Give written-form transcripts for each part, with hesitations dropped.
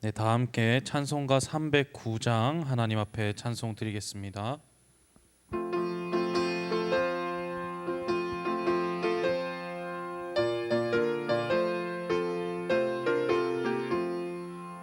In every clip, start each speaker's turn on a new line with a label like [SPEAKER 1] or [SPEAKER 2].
[SPEAKER 1] 네, 다 함께 찬송가 309장 하나님 앞에 찬송 드리겠습니다.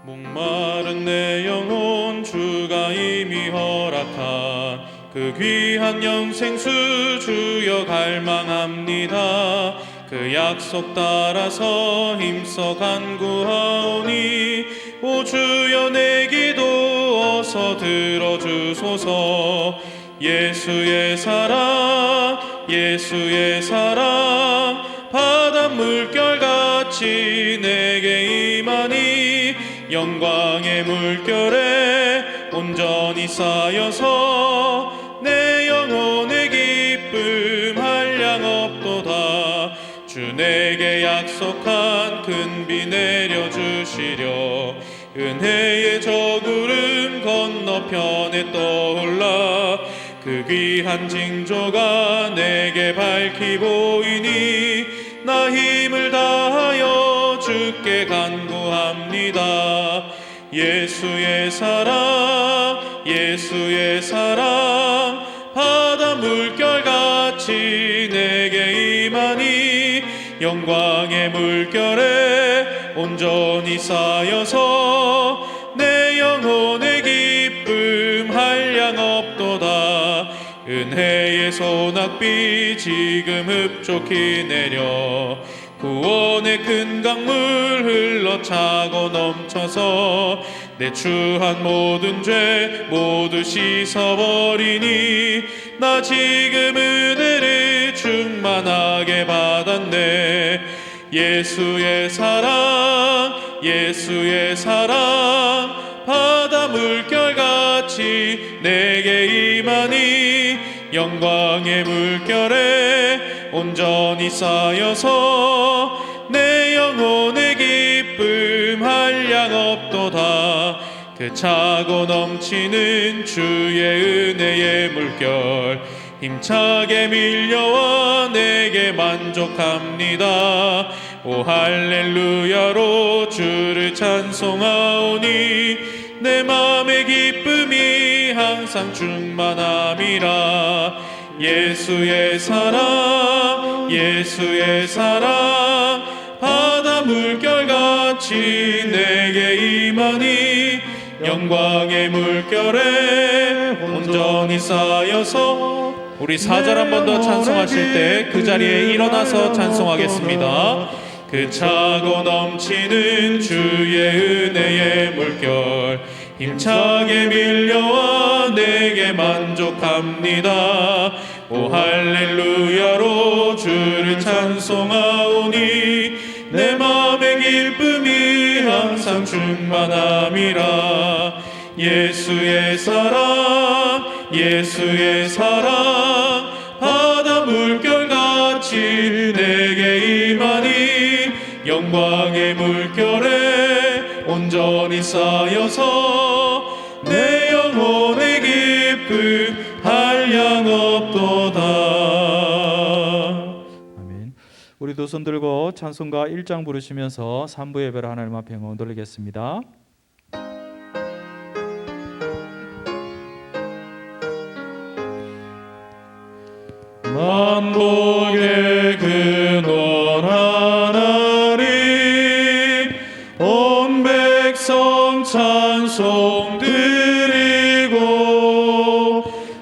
[SPEAKER 1] 목마른 내 영혼 주가 이미 허락한 그 귀한 영생수 주여 갈망합니다. 그 약속 따라서 힘써 간구하오니 오 주여 내 기도 어서 들어주소서. 예수의 사랑 예수의 사랑 바닷물 결같이 내게 임하니 영광의 물결에 온전히 쌓여서 내 영혼의 기쁨 한량 없도다. 주 내게 약속한 큰 비 내려주시려 은혜의 저 구름 건너편에 떠올라 그 귀한 징조가 내게 밝히 보이니 나 힘을 다하여 주께 간구합니다. 예수의 사랑 예수의 사랑 바다 물결같이 내게 임하니 영광의 물결에 온전히 쌓여서 내 영혼의 기쁨 한량 없도다. 은혜의 소낙비 지금 흡족히 내려 구원의 큰 강물 흘러 차고 넘쳐서 내 추한 모든 죄 모두 씻어버리니 나 지금 은혜를 충만하게 받았네. 예수의 사랑 예수의 사랑 바다 물결같이 내게 임하니 영광의 물결에 온전히 쌓여서 내 영혼의 기쁨 한량 없도다. 그 차고 넘치는 주의 은혜의 물결 힘차게 밀려와 내게 만족합니다. 오 할렐루야로 주를 찬송하오니 내 맘의 기쁨이 항상 충만함이라. 예수의 사랑 예수의 사랑 바다 물결같이 내게 임하니 영광의 물결에 온전히 쌓여서 우리 4절 한 번 더 찬송하실 때 그 자리에 일어나서 찬송하겠습니다. 그 차고 넘치는 주의 은혜의 물결 힘차게 밀려와 내게 만족합니다. 오 할렐루야로 주를 찬송하오니 내 맘의 기쁨이 항상 충만함이라. 예수의 사랑 예수의 사랑 바다 물결같이 내게 임하니 영광의 물결에 온전히 쌓여서 내 영혼의 기쁨 한량 없도다.
[SPEAKER 2] 아멘. 우리 두 손 들고 찬송가 1장 부르시면서 3부 예배를 하나님 앞에 영광 돌리겠습니다.
[SPEAKER 1] 만복의 근원 하나님 온 백성 찬송 드리고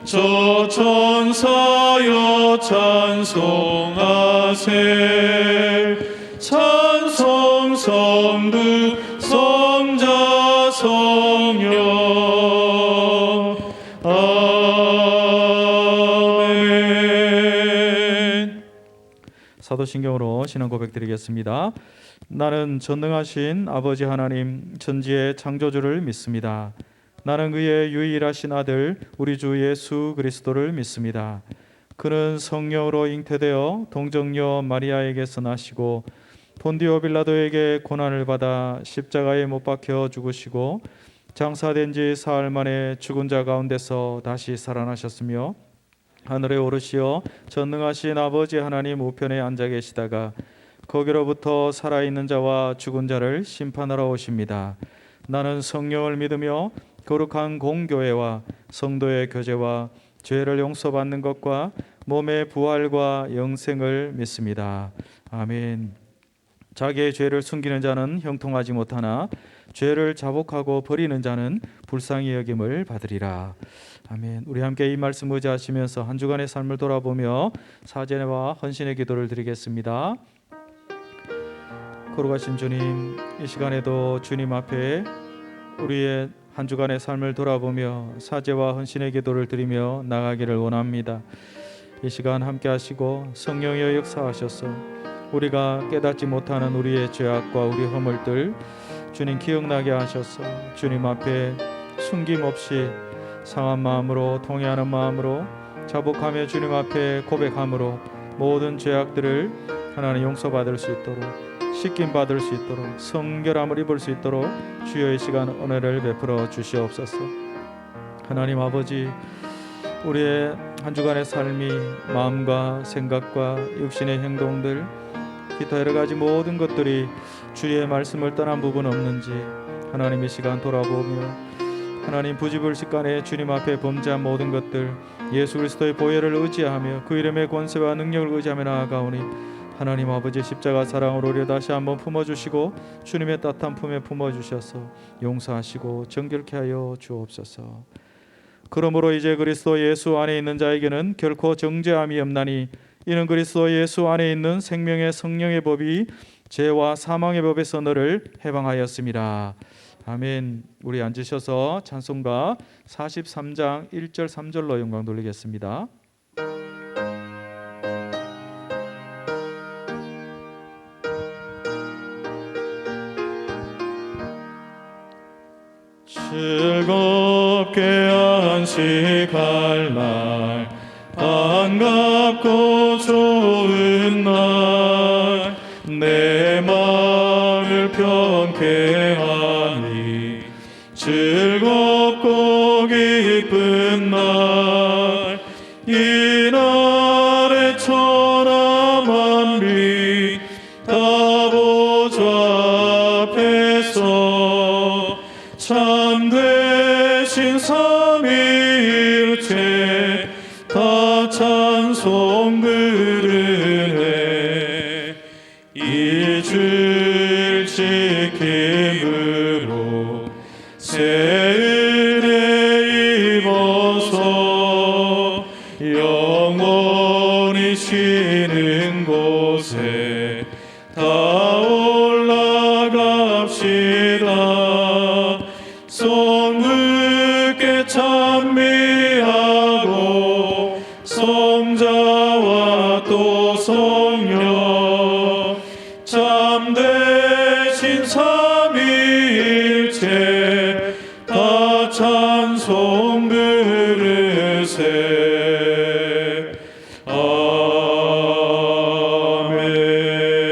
[SPEAKER 1] 저 천사여 찬송하세. 찬송 성부 성자 성령
[SPEAKER 2] 사도신경으로 신앙 고백 드리겠습니다. 나는 전능하신 아버지 하나님 천지의 창조주를 믿습니다. 나는 그의 유일하신 아들 우리 주 예수 그리스도를 믿습니다. 그는 성령으로 잉태되어 동정녀 마리아에게서 나시고 본디오 빌라도에게 고난을 받아 십자가에 못 박혀 죽으시고 장사된 지 사흘 만에 죽은 자 가운데서 다시 살아나셨으며 하늘에 오르시어 전능하신 아버지 하나님 우편에 앉아 계시다가 거기로부터 살아있는 자와 죽은 자를 심판하러 오십니다. 나는 성령을 믿으며 거룩한 공교회와 성도의 교제와 죄를 용서받는 것과 몸의 부활과 영생을 믿습니다. 아멘. 자기의 죄를 숨기는 자는 형통하지 못하나 죄를 자복하고 버리는 자는 불쌍히 여김을 받으리라. 아멘. 우리 함께 이 말씀 의지하시면서 한 주간의 삶을 돌아보며 사죄와 헌신의 기도를 드리겠습니다. 거룩하신 주님, 이 시간에도 주님 앞에 우리의 한 주간의 삶을 돌아보며 사죄와 헌신의 기도를 드리며 나가기를 원합니다. 이 시간 함께 하시고 성령의 역사하셔서 우리가 깨닫지 못하는 우리의 죄악과 우리 허물들 주님 기억나게 하셔서 주님 앞에 숨김없이 상한 마음으로 통회하는 마음으로 자복하며 주님 앞에 고백함으로 모든 죄악들을 하나님 용서받을 수 있도록 씻김 받을 수 있도록 성결함을 입을 수 있도록 주여 이 시간 은혜를 베풀어 주시옵소서. 하나님 아버지, 우리의 한 주간의 삶이 마음과 생각과 육신의 행동들 기타 여러 가지 모든 것들이 주의 말씀을 떠난 부분 없는지 하나님 이 시간 돌아보며 하나님 부지불식간에 주님 앞에 범죄한 모든 것들 예수 그리스도의 보혈을 의지하며 그 이름의 권세와 능력을 의지하며 나아가오니 하나님 아버지 십자가 사랑으로 우리 다시 한번 품어주시고 주님의 따뜻한 품에 품어주셔서 용서하시고 정결케 하여 주옵소서. 그러므로 이제 그리스도 예수 안에 있는 자에게는 결코 정죄함이 없나니 이는 그리스도 예수 안에 있는 생명의 성령의 법이 죄와 사망의 법에서 너를 해방하였습니다. 아멘. 우리 앉으셔서 찬송가 43장 1절 3절로 영광 돌리겠습니다. 즐겁게 안식할 날 반갑고 좋은 날 내 마음을 편케 하니 즐겁고 기쁜 날 이 날에 천하 만비 다 보좌 앞에서 참되신 삼위일체 다 찬송 부르네. 이 줄 지킴으로 새 은혜 입어서 영원히 쉬는 곳에 다 올라갑시다. 손붙게 찬미하고 성자와 또 성령 참되신 삼위일체 다 찬송 부르세.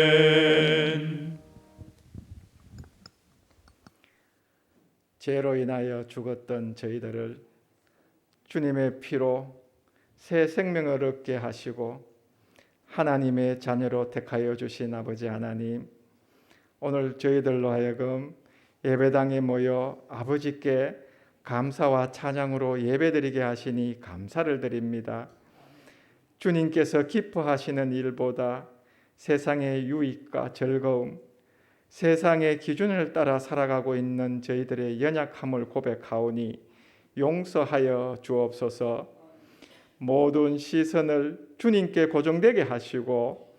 [SPEAKER 2] 아멘.
[SPEAKER 3] 죄로 인하여 죽었던 저희들을 주님의 피로 새 생명을 얻게 하시고 하나님의 자녀로 택하여 주신 아버지 하나님, 오늘 저희들로 하여금 예배당에 모여 아버지께 감사와 찬양으로 예배드리게 하시니 감사를 드립니다. 주님께서 기뻐하시는 일보다 세상의 유익과 즐거움, 세상의 기준을 따라 살아가고 있는 저희들의 연약함을 고백하오니 용서하여 주옵소서. 모든 시선을 주님께 고정되게 하시고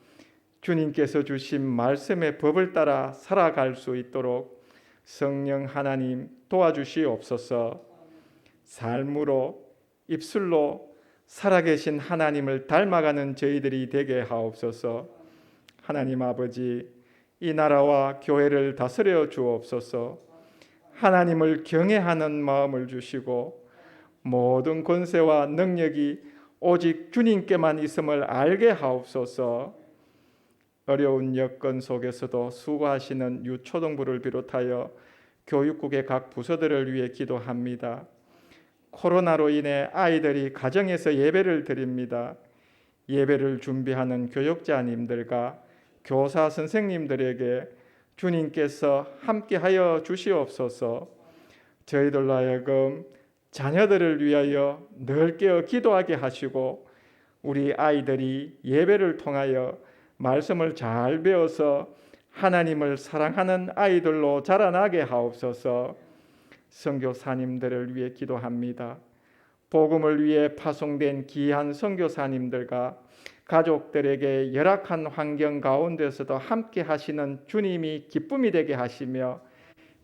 [SPEAKER 3] 주님께서 주신 말씀의 법을 따라 살아갈 수 있도록 성령 하나님 도와주시옵소서. 삶으로 입술로 살아계신 하나님을 닮아가는 저희들이 되게 하옵소서. 하나님 아버지, 이 나라와 교회를 다스려 주옵소서. 하나님을 경외하는 마음을 주시고 모든 권세와 능력이 오직 주님께만 있음을 알게 하옵소서. 어려운 여건 속에서도 수고하시는 유초등부를 비롯하여 교육국의 각 부서들을 위해 기도합니다. 코로나로 인해 아이들이 가정에서 예배를 드립니다. 예배를 준비하는 교육자님들과 교사 선생님들에게 주님께서 함께하여 주시옵소서. 저희들로 하여금 자녀들을 위하여 늘 깨어 기도하게 하시고 우리 아이들이 예배를 통하여 말씀을 잘 배워서 하나님을 사랑하는 아이들로 자라나게 하옵소서. 선교사님들을 위해 기도합니다. 복음을 위해 파송된 귀한 선교사님들과 가족들에게 열악한 환경 가운데서도 함께 하시는 주님이 기쁨이 되게 하시며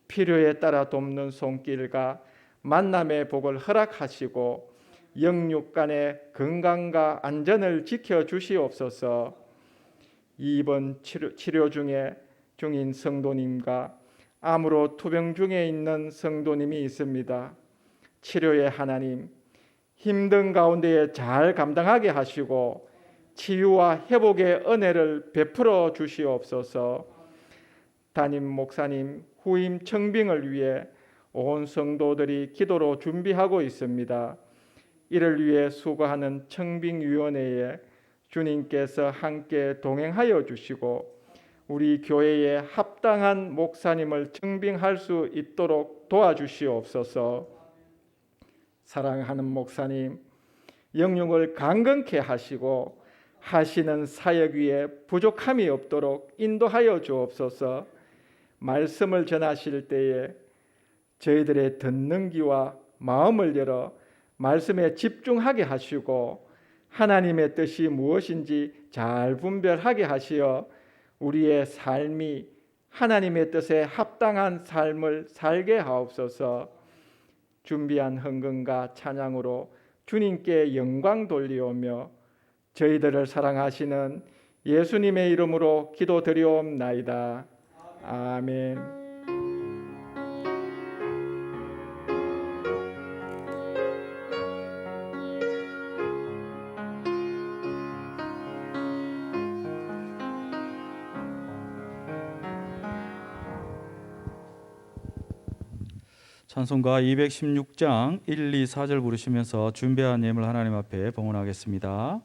[SPEAKER 3] 필요에 따라 돕는 손길과 만남의 복을 허락하시고 영육 간의 건강과 안전을 지켜주시옵소서. 이번 치료 중인 성도님과 암으로 투병 중에 있는 성도님이 있습니다. 치료의 하나님, 힘든 가운데에 잘 감당하게 하시고 치유와 회복의 은혜를 베풀어 주시옵소서. 담임 목사님 후임 청빙을 위해 온 성도들이 기도로 준비하고 있습니다. 이를 위해 수고하는 청빙위원회에 주님께서 함께 동행하여 주시고 우리 교회에 합당한 목사님을 청빙할 수 있도록 도와주시옵소서. 사랑하는 목사님, 영육을 강건케 하시고 하시는 사역 위에 부족함이 없도록 인도하여 주옵소서. 말씀을 전하실 때에 저희들의 듣는 귀와 마음을 열어 말씀에 집중하게 하시고 하나님의 뜻이 무엇인지 잘 분별하게 하시어 우리의 삶이 하나님의 뜻에 합당한 삶을 살게 하옵소서. 준비한 헌금과 찬양으로 주님께 영광 돌리오며 저희들을 사랑하시는 예수님의 이름으로 기도드리옵나이다. 아멘.
[SPEAKER 2] 찬송가 216장 1, 2, 4절 부르시면서 준비한 예물 하나님 앞에 봉헌하겠습니다.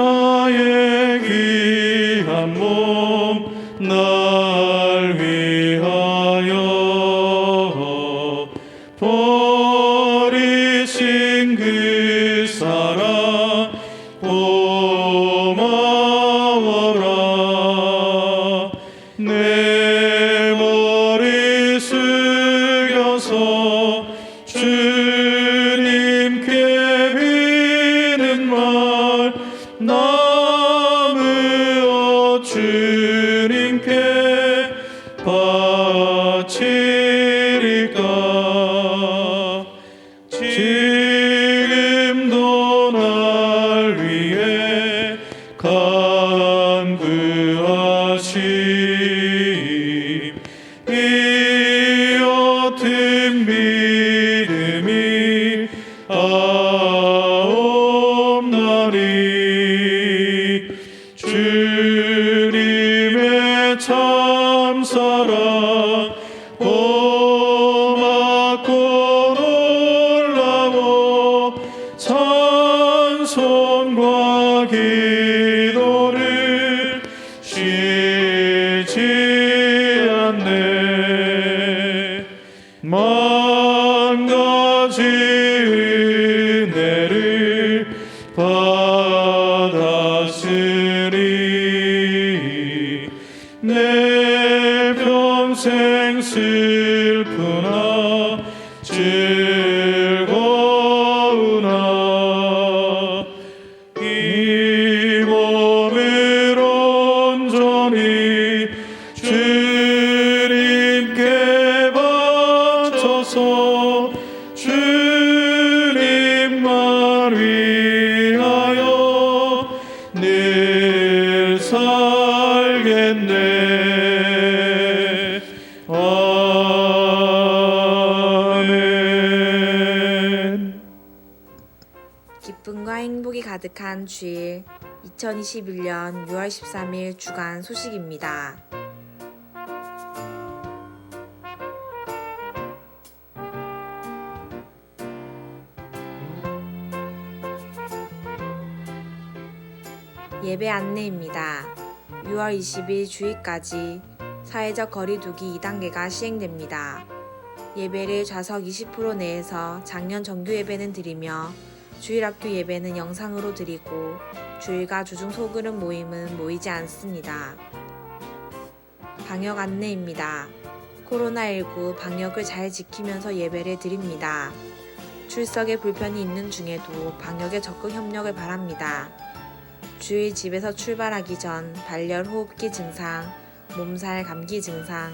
[SPEAKER 2] 성자의 귀한 몸 날 위하여 버리신 그 사랑 고마워라. 내 머리 숙여서 주님께 말 나무어 주님께 바치리까. 지금도 날 위해 간구하심 이 어떤 믿음이 주님의 참사랑 고맙고 놀라워 찬송과 기도를 쉬지 않네. 만 가지 은혜를 받았으니 내 평생 슬프나 즐거우나 이 몸을 온전히 주님께 바쳐서 주님만 위하여 늘 살겠네. 아멘.
[SPEAKER 4] 기쁨과 행복이 가득한 주일 2021년 6월 13일 주간 소식입니다. 예배 안내입니다. 6월 20일 주일까지 사회적 거리두기 2단계가 시행됩니다. 예배를 좌석 20% 내에서 작년 정규 예배는 드리며 주일학교 예배는 영상으로 드리고 주일과 주중 소그룹 모임은 모이지 않습니다. 방역 안내입니다. 코로나19 방역을 잘 지키면서 예배를 드립니다. 출석에 불편이 있는 중에도 방역에 적극 협력을 바랍니다. 주일 집에서 출발하기 전 발열 호흡기 증상, 몸살 감기 증상,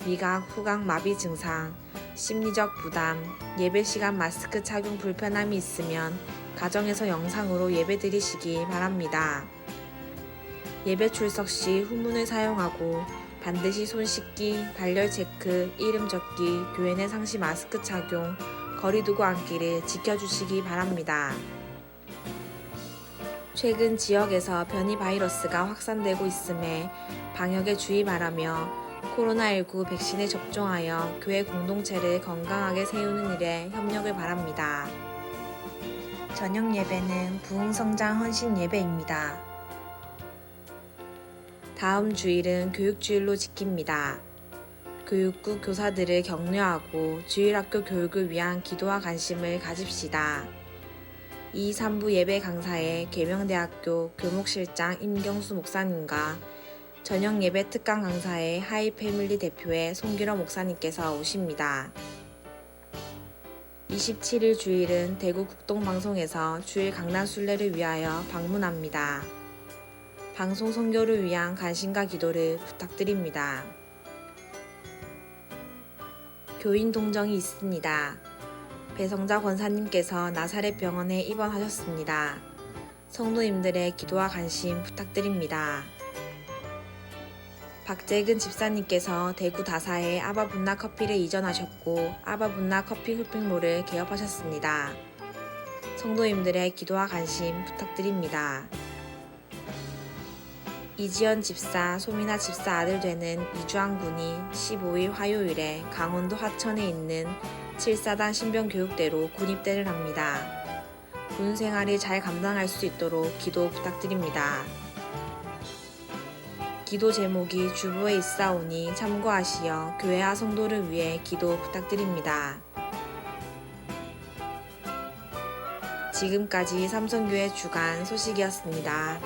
[SPEAKER 4] 미각 후각 마비 증상, 심리적 부담, 예배 시간 마스크 착용 불편함이 있으면 가정에서 영상으로 예배 드리시기 바랍니다. 예배 출석 시 후문을 사용하고 반드시 손 씻기, 발열 체크, 이름 적기, 교회 내 상시 마스크 착용, 거리 두고 앉기를 지켜주시기 바랍니다. 최근 지역에서 변이 바이러스가 확산되고 있음에 방역에 주의 바라며 코로나19 백신에 접종하여 교회 공동체를 건강하게 세우는 일에 협력을 바랍니다. 저녁 예배는 부흥성장 헌신 예배입니다. 다음 주일은 교육주일로 지킵니다. 교육국 교사들을 격려하고 주일학교 교육을 위한 기도와 관심을 가집시다. 2, 3부 예배 강사에 계명대학교 교목실장 임경수 목사님과 저녁 예배 특강 강사의 하이패밀리 대표의 송기러 목사님께서 오십니다. 27일 주일은 대구 국동방송에서 주일 강단 순례를 위하여 방문합니다. 방송 선교를 위한 관심과 기도를 부탁드립니다. 교인 동정이 있습니다. 배성자 권사님께서 나사렛 병원에 입원하셨습니다. 성도님들의 기도와 관심 부탁드립니다. 박재근 집사님께서 대구 다사에 아바분나 커피를 이전하셨고 아바분나 커피 흑백몰을 개업하셨습니다. 성도님들의 기도와 관심 부탁드립니다. 이지연 집사, 소민아 집사 아들 되는 이주환 군이 15일 화요일에 강원도 화천에 있는 7사단 신병교육대로 군입대를 합니다. 군 생활을 잘 감당할 수 있도록 기도 부탁드립니다. 기도 제목이 주보에 있사오니 참고하시어 교회와 성도를 위해 기도 부탁드립니다. 지금까지 삼성교회 주간 소식이었습니다.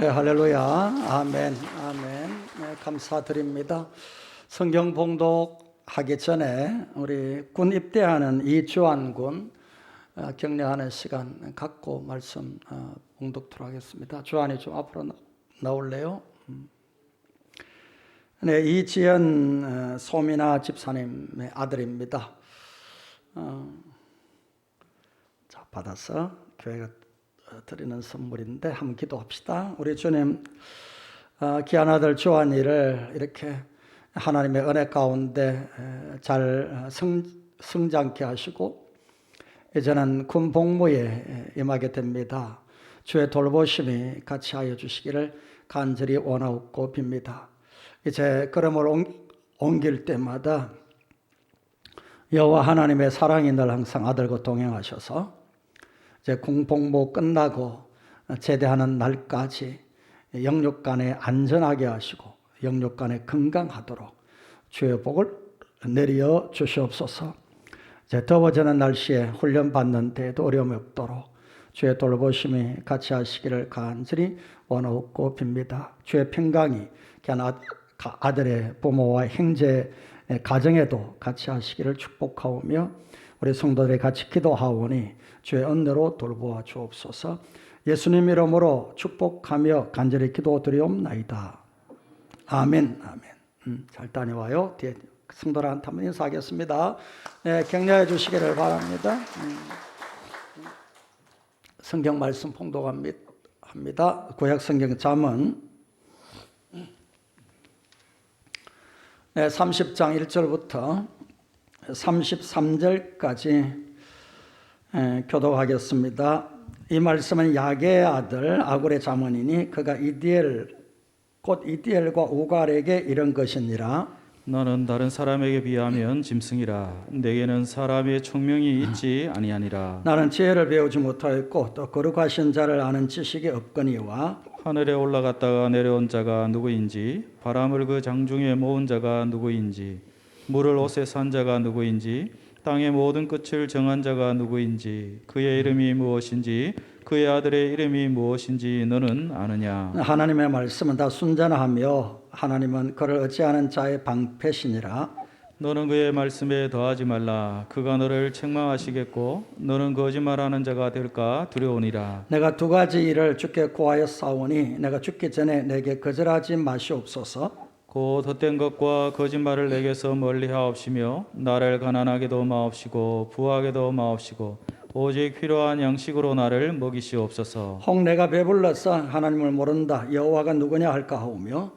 [SPEAKER 5] 할렐루야. 아멘. 아멘. 네, 감사드립니다. 성경 봉독하기 전에 우리 군 입대하는 이주환 군 격려하는 시간 갖고 말씀 봉독토록 하겠습니다. 주환이 좀 앞으로 나올래요? 네, 이지연 소민아 집사님의 아들입니다. 자, 받아서 교회가 드리는 선물인데 한번 기도합시다. 우리 주님, 귀한 아들 주환이를 이렇게 하나님의 은혜 가운데 잘 성장케 하시고 이제는 군 복무에 임하게 됩니다. 주의 돌보심이 같이 하여 주시기를 간절히 원하옵고 빕니다. 이제 걸음을 옮길 때마다 여호와 하나님의 사랑이 늘 항상 아들과 동행하셔서 이제 군복무 끝나고 제대하는 날까지 영육간에 안전하게 하시고 영육간에 건강하도록 주의 복을 내려 주시옵소서. 이제 더워지는 날씨에 훈련 받는 데에도 어려움이 없도록 주의 돌보심이 같이 하시기를 간절히 원하옵고 빕니다. 주의 평강이 귀한 아들의 부모와 형제 가정에도 같이 하시기를 축복하오며 우리 성도들이 같이 기도하오니 주의 은혜로 돌보아 주옵소서. 예수님 이름으로 축복하며 간절히 기도드리옵나이다. 아멘. 아멘. 잘 다녀와요. 뒤에 성도들한테 한번 인사하겠습니다. 네, 격려해 주시기를 바랍니다. 성경 말씀 봉독합니다. 구약 성경 잠언 30장 1절부터 33절까지 교독하겠습니다. 이 말씀은 야게의 아들 아굴의 잠언이니 그가 곧 이디엘과 우갈에게 이런 것이니라.
[SPEAKER 1] 너는 다른 사람에게 비하면 짐승이라. 내게는 사람의 총명이 있지 아니하니라.
[SPEAKER 5] 나는 지혜를 배우지 못하였고 또 거룩하신 자를 아는 지식이 없거니와
[SPEAKER 1] 하늘에 올라갔다가 내려온 자가 누구인지, 바람을 그 장중에 모은 자가 누구인지, 물을 옷에 산 자가 누구인지, 땅의 모든 끝을 정한 자가 누구인지, 그의 이름이 무엇인지, 그의 아들의 이름이 무엇인지 너는 아느냐?
[SPEAKER 5] 하나님의 말씀은 다 순전하며 하나님은 그를 어찌하는 자의 방패시니라.
[SPEAKER 1] 너는 그의 말씀에 더하지 말라. 그가 너를 책망하시겠고 너는 거짓말하는 자가 될까 두려우니라.
[SPEAKER 5] 내가 두 가지 일을 주께 구하여 싸우니 내가 죽기 전에 내게 거절하지 마시옵소서.
[SPEAKER 1] 곧 헛된 것과 거짓말을 내게서 멀리하옵시며 나를 가난하게도 마옵시고 부하게도 마옵시고 오직 필요한 양식으로 나를 먹이시옵소서.
[SPEAKER 5] 혹 내가 배불러서 하나님을 모른다 여호와가 누구냐 할까 하오며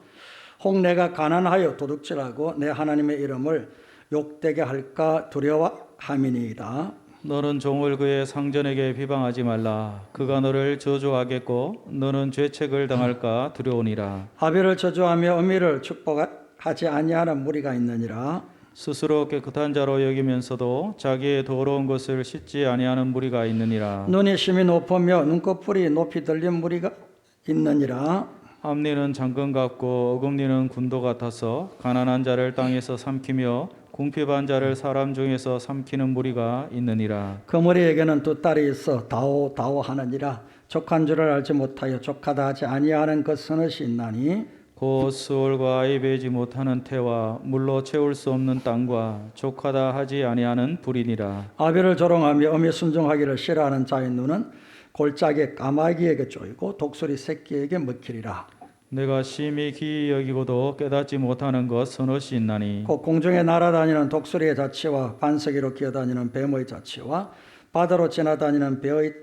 [SPEAKER 5] 혹 내가 가난하여 도둑질하고 내 하나님의 이름을 욕되게 할까 두려워함이니이다.
[SPEAKER 1] 너는 종을 그의 상전에게 비방하지 말라. 그가 너를 저주하겠고 너는 죄책을 당할까 두려우니라.
[SPEAKER 5] 아벨을 저주하며 어미를 축복하지 아니하는 무리가 있느니라.
[SPEAKER 1] 스스로 깨끗한 자로 여기면서도 자기의 더러운 것을 씻지 아니하는 무리가 있느니라.
[SPEAKER 5] 눈이 심히 높으며 눈꺼풀이 높이 들린 무리가 있느니라.
[SPEAKER 1] 앞니는 장금 같고 어금니는 군도 같아서 가난한 자를 땅에서 삼키며 궁핍한 자를 사람 중에서 삼키는 무리가 있느니라.
[SPEAKER 5] 그 머리에게는 두 딸이 있어 다오 하느니라. 족한 줄을 알지 못하여 족하다 하지 아니하는 그 서넛이 있나니
[SPEAKER 1] 곧 수월과 아이 베지 못하는 태와 물로 채울 수 없는 땅과 족하다 하지 아니하는 불이니라.
[SPEAKER 5] 아벨을 조롱하며 어미 순종하기를 싫어하는 자의 눈은 골짜기 까마귀에게 쪼이고 독수리 새끼에게 먹히리라.
[SPEAKER 1] 내가 심히 기이 여기고도 깨닫지 못하는 것 서넛이 있나니
[SPEAKER 5] 곧 공중에 날아다니는 독수리의 자치와 반석이로 기어다니는 뱀의 자치와 바다로 지나다니는 배의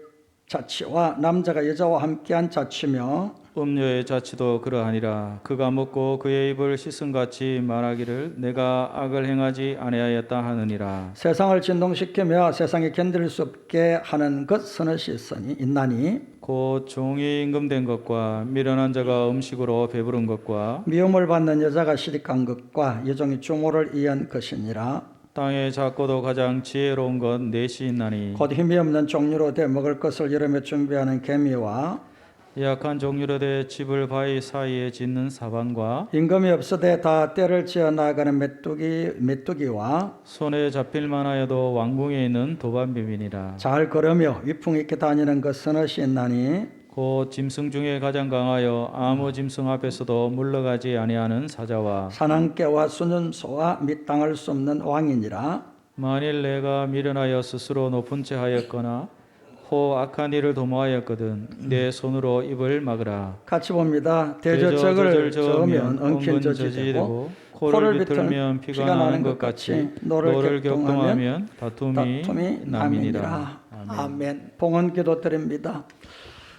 [SPEAKER 5] 자치와 남자가 여자와 함께한 자치며
[SPEAKER 1] 음녀의 자치도 그러하니라. 그가 먹고 그의 입을 씻음같이 말하기를 내가 악을 행하지 아니하였다 하느니라.
[SPEAKER 5] 세상을 진동시키며 세상에 견딜 수 없게 하는 것 서넛이 있나니
[SPEAKER 1] 곧 종이 임금된 것과 미련한 자가 음식으로 배부른 것과
[SPEAKER 5] 미움을 받는 여자가 시릭한 것과 여종이 주모를 이은 것이니라.
[SPEAKER 1] 땅에 작고도 가장 지혜로운 것 넷이 있나니
[SPEAKER 5] 곧 힘이 없는 종류로 돼 먹을 것을 여름에 준비하는 개미와
[SPEAKER 1] 약한 종류로 돼 집을 바위 사이에 짓는 사반과
[SPEAKER 5] 임금이 없어대 다 때를 지어 나가는 메뚜기와
[SPEAKER 1] 손에 잡힐 만하여도 왕궁에 있는 도반뱀이니라.
[SPEAKER 5] 잘 걸으며 위풍 있게 다니는 것 서넛이 있나니
[SPEAKER 1] 곧 짐승 중에 가장 강하여 아무 짐승 앞에서도 물러가지 아니하는 사자와
[SPEAKER 5] 사냥개와 수년소와 밑당할 수 없는 왕이니라.
[SPEAKER 1] 만일 내가 미련하여 스스로 높은 채 하였거나 혹 악한 일을 도모하였거든 내 손으로 입을 막으라.
[SPEAKER 5] 같이 봅니다. 대저적을 저으면 엉킨 젖이
[SPEAKER 1] 젖이
[SPEAKER 5] 되고
[SPEAKER 1] 되고 코를 비틀면 피가 나는 것 같이 너를 격동하면 다툼이 남이니라.
[SPEAKER 5] 아멘. 봉헌 기도 드립니다.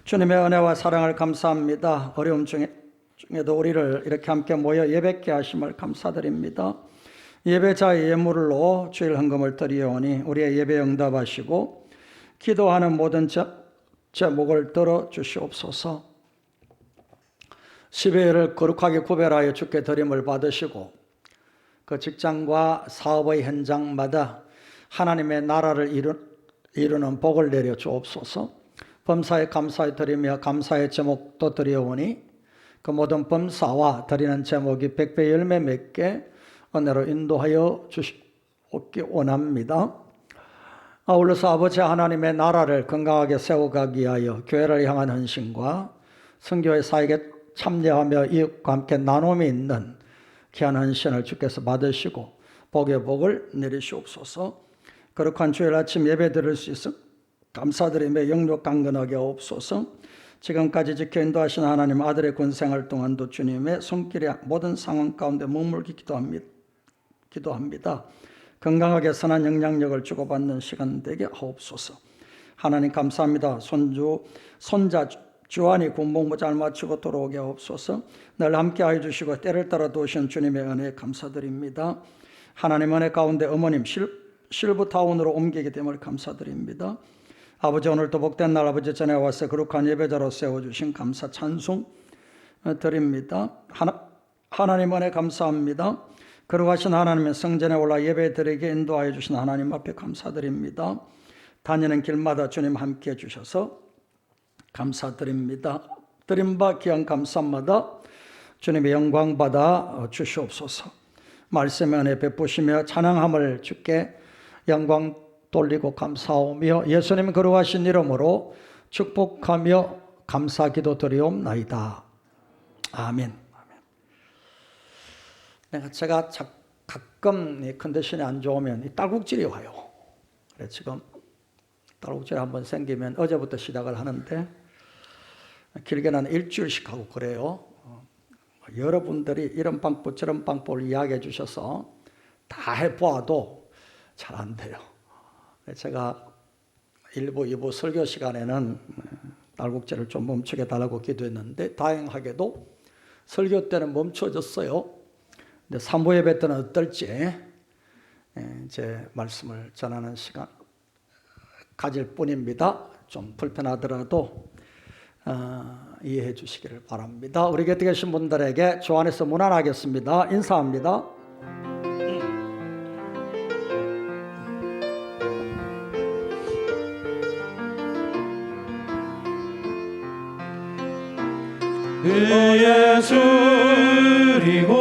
[SPEAKER 5] 주님의 은혜와 사랑을 감사합니다. 어려움 중에도 우리를 이렇게 함께 모여 예배케 하심을 감사드립니다. 예배자의 예물로 주일 헌금을 드리오니 우리의 예배 응답하시고 기도하는 모든 제목을 들어주시옵소서. 12일을 거룩하게 구별하여 주께 드림을 받으시고 그 직장과 사업의 현장마다 하나님의 나라를 이루는 복을 내려 주옵소서. 범사에 감사에 드리며 감사의 제목도 드려오니 그 모든 범사와 드리는 제목이 백배 열매 맺게 은혜로 인도하여 주시옵기 원합니다. 아울러서 아버지 하나님의 나라를 건강하게 세워가기 위하여 교회를 향한 헌신과 선교의 사역에 참여하며 이웃과 함께 나눔이 있는 귀한 헌신을 주께서 받으시고 복의 복을 내리시옵소서. 거룩한 주일 아침 예배 드릴 수 있어 감사드리며 영육 강건하게 하옵소서. 지금까지 지켜 인도하신 하나님 아들의 군생활 동안도 주님의 손길에 모든 상황 가운데 머물기 기도합니다. 건강하게 선한 영향력을 주고받는 시간 되게 하옵소서. 하나님 감사합니다. 손자 주한이 군복무 잘 마치고 돌아오게 하옵소서. 늘 함께하여 주시고 때를 따라 도우신 주님의 은혜에 감사드립니다. 하나님 은혜 가운데 어머님 실브타운으로 옮기게 됨을 감사드립니다. 아버지 오늘도 복된 날 아버지 전에 와서 거룩한 예배자로 세워주신 감사 찬송 드립니다. 하나님 은혜 감사합니다. 거룩하신 하나님의 성전에 올라 예배 드리게 인도하여 주신 하나님 앞에 감사드립니다. 다니는 길마다 주님 함께해 주셔서 감사드립니다. 드린 바 귀한 감사마다 주님의 영광 받아 주시옵소서. 말씀의 은혜 베푸시며 찬양함을 주께 영광 돌리고 감사하며 예수님 거룩하신 이름으로 축복하며 감사기도 드리옵나이다. 아멘. 제가 가끔 이 컨디션이 안 좋으면 이 딸꾹질이 와요. 그래서 지금 딸꾹질이 한번 생기면 어제부터 시작을 하는데 길게는 일주일씩 하고 그래요. 여러분들이 이런 방법 저런 방법을 이야기해 주셔서 다 해보아도 잘 안 돼요. 제가 1부, 2부 설교 시간에는 딸꾹질을 좀 멈추게 달라고 기도했는데 다행하게도 설교 때는 멈춰졌어요. 근데 3부 예배 때는 어떨지 제 말씀을 전하는 시간 가질 뿐입니다. 좀 불편하더라도 이해해 주시기를 바랍니다. 우리 곁에 계신 분들에게 주 안에서 문안하겠습니다. 인사합니다.
[SPEAKER 2] 의에 줄이고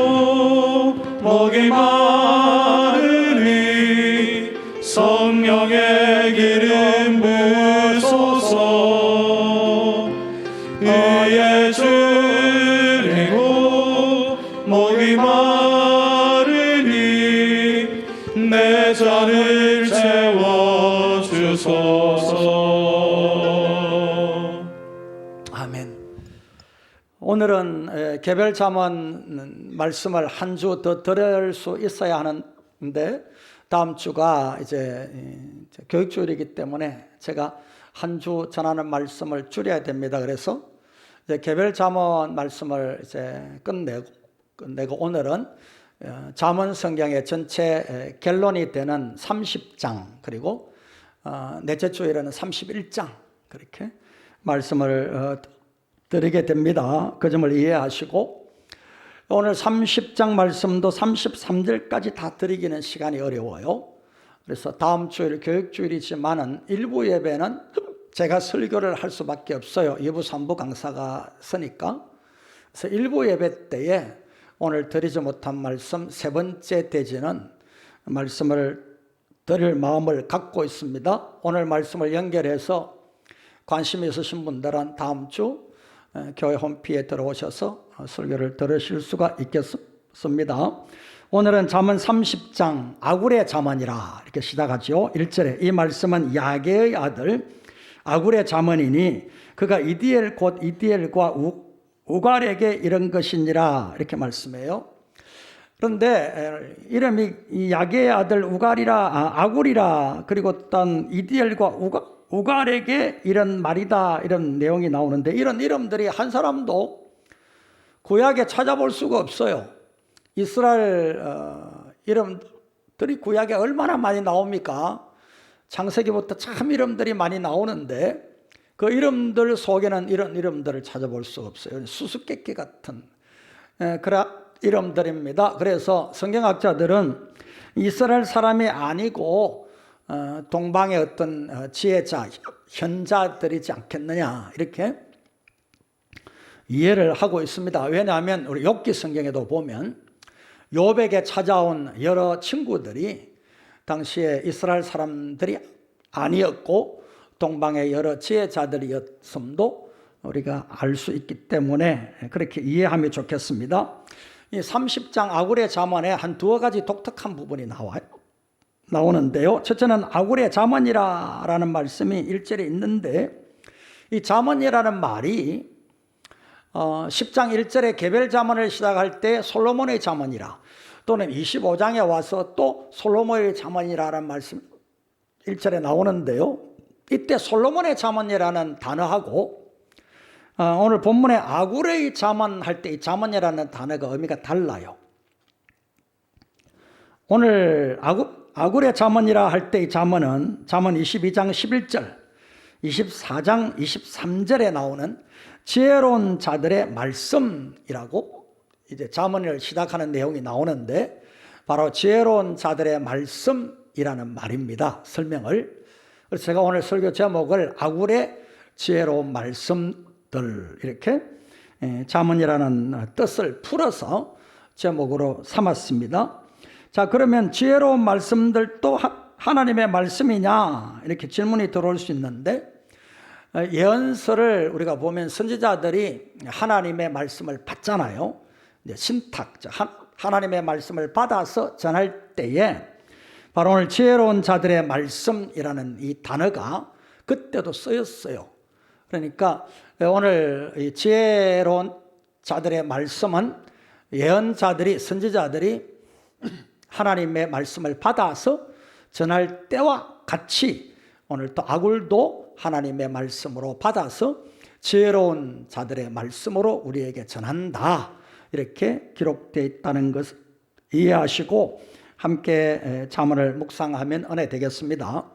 [SPEAKER 2] 목이 마르니 성령의 기름 부소서. 의에 줄이고 목이 마르니 내 잔을 채워주소서.
[SPEAKER 5] 아멘. 오늘은 개별 잠언 말씀을 한 주 더 들을 수 있어야 하는데 다음 주가 이제 교육주일이기 때문에 제가 한 주 전하는 말씀을 줄여야 됩니다. 그래서 이제 개별 잠언 말씀을 이제 끝내고 오늘은 잠언 성경의 전체 결론이 되는 30장 그리고 넷째 주일에는 31장 그렇게 말씀을 드리게 됩니다. 그 점을 이해하시고 오늘 30장 말씀도 33절까지 다 드리기는 시간이 어려워요. 그래서 다음 주일 교육주일이지만은 일부 예배는 제가 설교를 할 수밖에 없어요. 2부 3부 강사가 서니까. 그래서 일부 예배 때에 오늘 드리지 못한 말씀 세 번째 대지는 말씀을 드릴 마음을 갖고 있습니다. 오늘 말씀을 연결해서 관심이 있으신 분들은 다음 주 교회 홈피에 들어오셔서 설교를 들으실 수가 있겠습니다. 오늘은 잠언 30장 아굴의 잠언이라 이렇게 시작하죠. 1절에 이 말씀은 야게의 아들 아굴의 잠언이니 그가 이디엘 곧 이디엘과 우갈에게 이런 것이니라 이렇게 말씀해요. 그런데 이름이 이 야게의 아들 아굴이라 그리고 또 이디엘과 우갈에게 이런 말이다 이런 내용이 나오는데 이런 이름들이 한 사람도 구약에 찾아볼 수가 없어요. 이스라엘 이름들이 구약에 얼마나 많이 나옵니까? 창세기부터 참 이름들이 많이 나오는데 그 이름들 속에는 이런 이름들을 찾아볼 수가 없어요. 수수께끼 같은 그런 이름들입니다. 그래서 성경학자들은 이스라엘 사람이 아니고 동방의 어떤 지혜자, 현자들이지 않겠느냐 이렇게 이해를 하고 있습니다. 왜냐하면 우리 욥기 성경에도 보면 욥에게 찾아온 여러 친구들이 당시에 이스라엘 사람들이 아니었고 동방의 여러 지혜자들이었음도 우리가 알 수 있기 때문에 그렇게 이해하면 좋겠습니다. 이 30장 아굴의 잠언에 한 두어 가지 독특한 부분이 나오는데요. 첫째는 아굴의 잠언이라는 말씀이 1절에 있는데 이 잠언이라는 말이 10장 1절에 개별 잠언을 시작할 때 솔로몬의 잠언이라 또는 25장에 와서 또 솔로몬의 잠언이라는 말씀 1절에 나오는데요. 이때 솔로몬의 잠언이라는 단어하고 오늘 본문에 아굴의 잠언 할 때 이 잠언이라는 단어가 의미가 달라요. 오늘 아굴의 잠언이라 할 때 이 잠언은 잠언 22장 11절 24장 23절에 나오는 지혜로운 자들의 말씀이라고 이제 잠언을 시작하는 내용이 나오는데 바로 지혜로운 자들의 말씀이라는 말입니다. 설명을. 그래서 제가 오늘 설교 제목을 아굴의 지혜로운 말씀들 이렇게 잠언이라는 뜻을 풀어서 제목으로 삼았습니다. 자, 그러면 지혜로운 말씀들도 하나님의 말씀이냐 이렇게 질문이 들어올 수 있는데 예언서를 우리가 보면 선지자들이 하나님의 말씀을 받잖아요. 신탁, 하나님의 말씀을 받아서 전할 때에 바로 오늘 지혜로운 자들의 말씀이라는 이 단어가 그때도 쓰였어요. 그러니까 오늘 이 지혜로운 자들의 말씀은 예언자들이 선지자들이 하나님의 말씀을 받아서 전할 때와 같이 오늘 또 아굴도 하나님의 말씀으로 받아서 지혜로운 자들의 말씀으로 우리에게 전한다 이렇게 기록되어 있다는 것을 이해하시고 함께 잠언을 묵상하면 은혜 되겠습니다.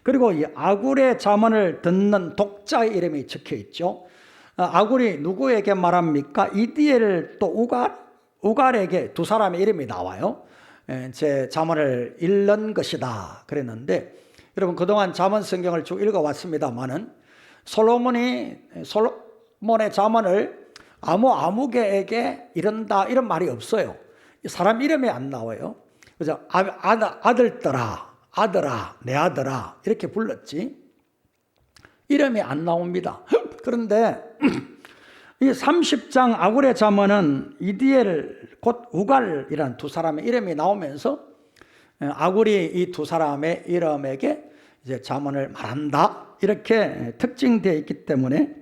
[SPEAKER 5] 그리고 이 아굴의 잠언을 듣는 독자의 이름이 적혀 있죠. 아굴이 누구에게 말합니까? 이디엘 또 우갈에게 두 사람의 이름이 나와요. 제 잠언을 읽는 것이다 그랬는데 여러분 그동안 잠언 성경을 쭉 읽어왔습니다만은 솔로몬의 잠언을 아무개에게 이른다 이런 말이 없어요. 사람 이름이 안 나와요. 그래서 아들아 내 아들아 이렇게 불렀지 이름이 안 나옵니다. 그런데 이 30장 아굴의 잠언은 이디엘 곧 우갈이라는 두 사람의 이름이 나오면서 아굴이 이 두 사람의 이름에게 이제 잠언을 말한다 이렇게 특징되어 있기 때문에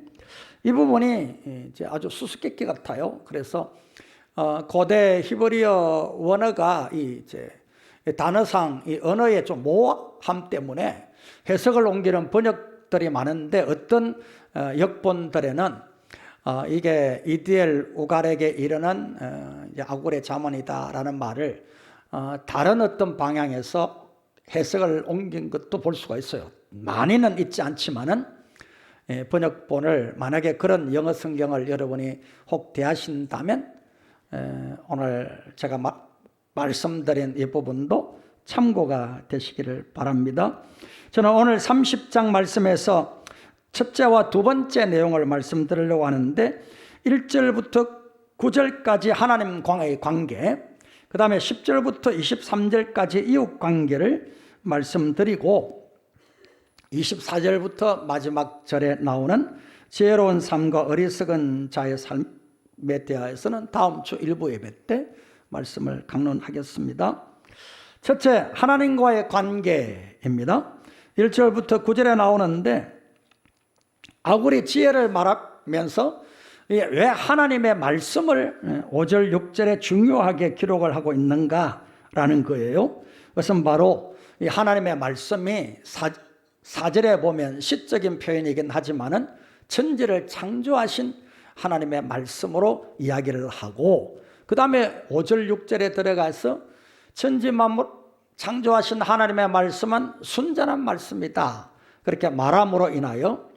[SPEAKER 5] 이 부분이 이제 아주 수수께끼 같아요. 그래서 고대 히브리어 원어가 이제 단어상 이 언어의 좀 모호함 때문에 해석을 옮기는 번역들이 많은데 어떤 역본들에는 이게 이디엘 우갈에게 이르는 아굴의 잠언이다라는 말을 다른 어떤 방향에서 해석을 옮긴 것도 볼 수가 있어요. 많이는 있지 않지만은 번역본을 만약에 그런 영어 성경을 여러분이 혹 대하신다면 오늘 제가 말씀드린 이 부분도 참고가 되시기를 바랍니다. 저는 오늘 30장 말씀에서 첫째와 두 번째 내용을 말씀드리려고 하는데 1절부터 9절까지 하나님과의 관계, 그 다음에 10절부터 23절까지 이웃 관계를 말씀드리고 24절부터 마지막 절에 나오는 지혜로운 삶과 어리석은 자의 삶에 대해서는 다음 주 일부 예배 때 말씀을 강론하겠습니다. 첫째, 하나님과의 관계입니다. 1절부터 9절에 나오는데 아굴이 지혜를 말하면서 왜 하나님의 말씀을 5절, 6절에 중요하게 기록을 하고 있는가라는 거예요. 그것은 바로 이 하나님의 말씀이 4절에 보면 시적인 표현이긴 하지만은 천지를 창조하신 하나님의 말씀으로 이야기를 하고, 그 다음에 5절, 6절에 들어가서 천지 만물 창조하신 하나님의 말씀은 순전한 말씀이다, 그렇게 말함으로 인하여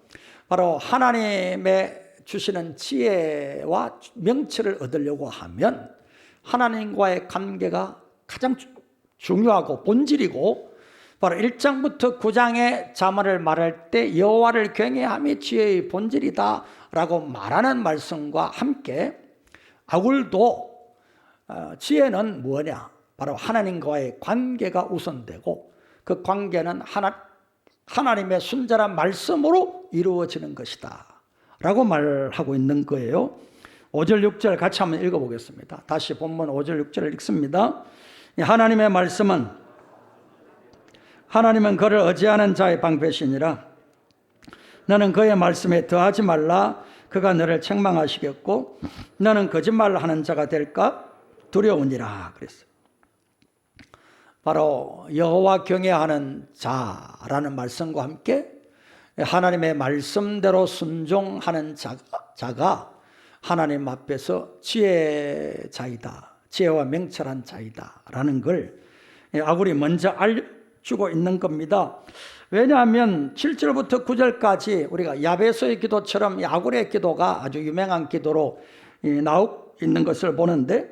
[SPEAKER 5] 바로 하나님의 주시는 지혜와 명철을 얻으려고 하면 하나님과의 관계가 가장 중요하고 본질이고, 바로 1장부터 9장의 자문을 말할 때 여호와를 경외함이 지혜의 본질이다 라고 말하는 말씀과 함께 아굴도 지혜는 뭐냐, 바로 하나님과의 관계가 우선되고 그 관계는 하나님의 순전한 말씀으로 이루어지는 것이다 라고 말하고 있는 거예요. 5절 6절 같이 한번 읽어보겠습니다. 다시 본문 5절 6절을 읽습니다. 하나님의 말씀은 하나님은 그를 의지하는 자의 방패시니라. 너는 그의 말씀에 더하지 말라. 그가 너를 책망하시겠고 너는 거짓말을 하는 자가 될까 두려우니라 그랬어요. 바로 여호와 경외하는 자라는 말씀과 함께 하나님의 말씀대로 순종하는 자가 하나님 앞에서 지혜자이다, 지혜와 명철한 자이다 라는 걸 아굴이 먼저 알려주고 있는 겁니다. 왜냐하면 7절부터 9절까지 우리가 야베소의 기도처럼 아굴의 기도가 아주 유명한 기도로 나오고 있는 것을 보는데,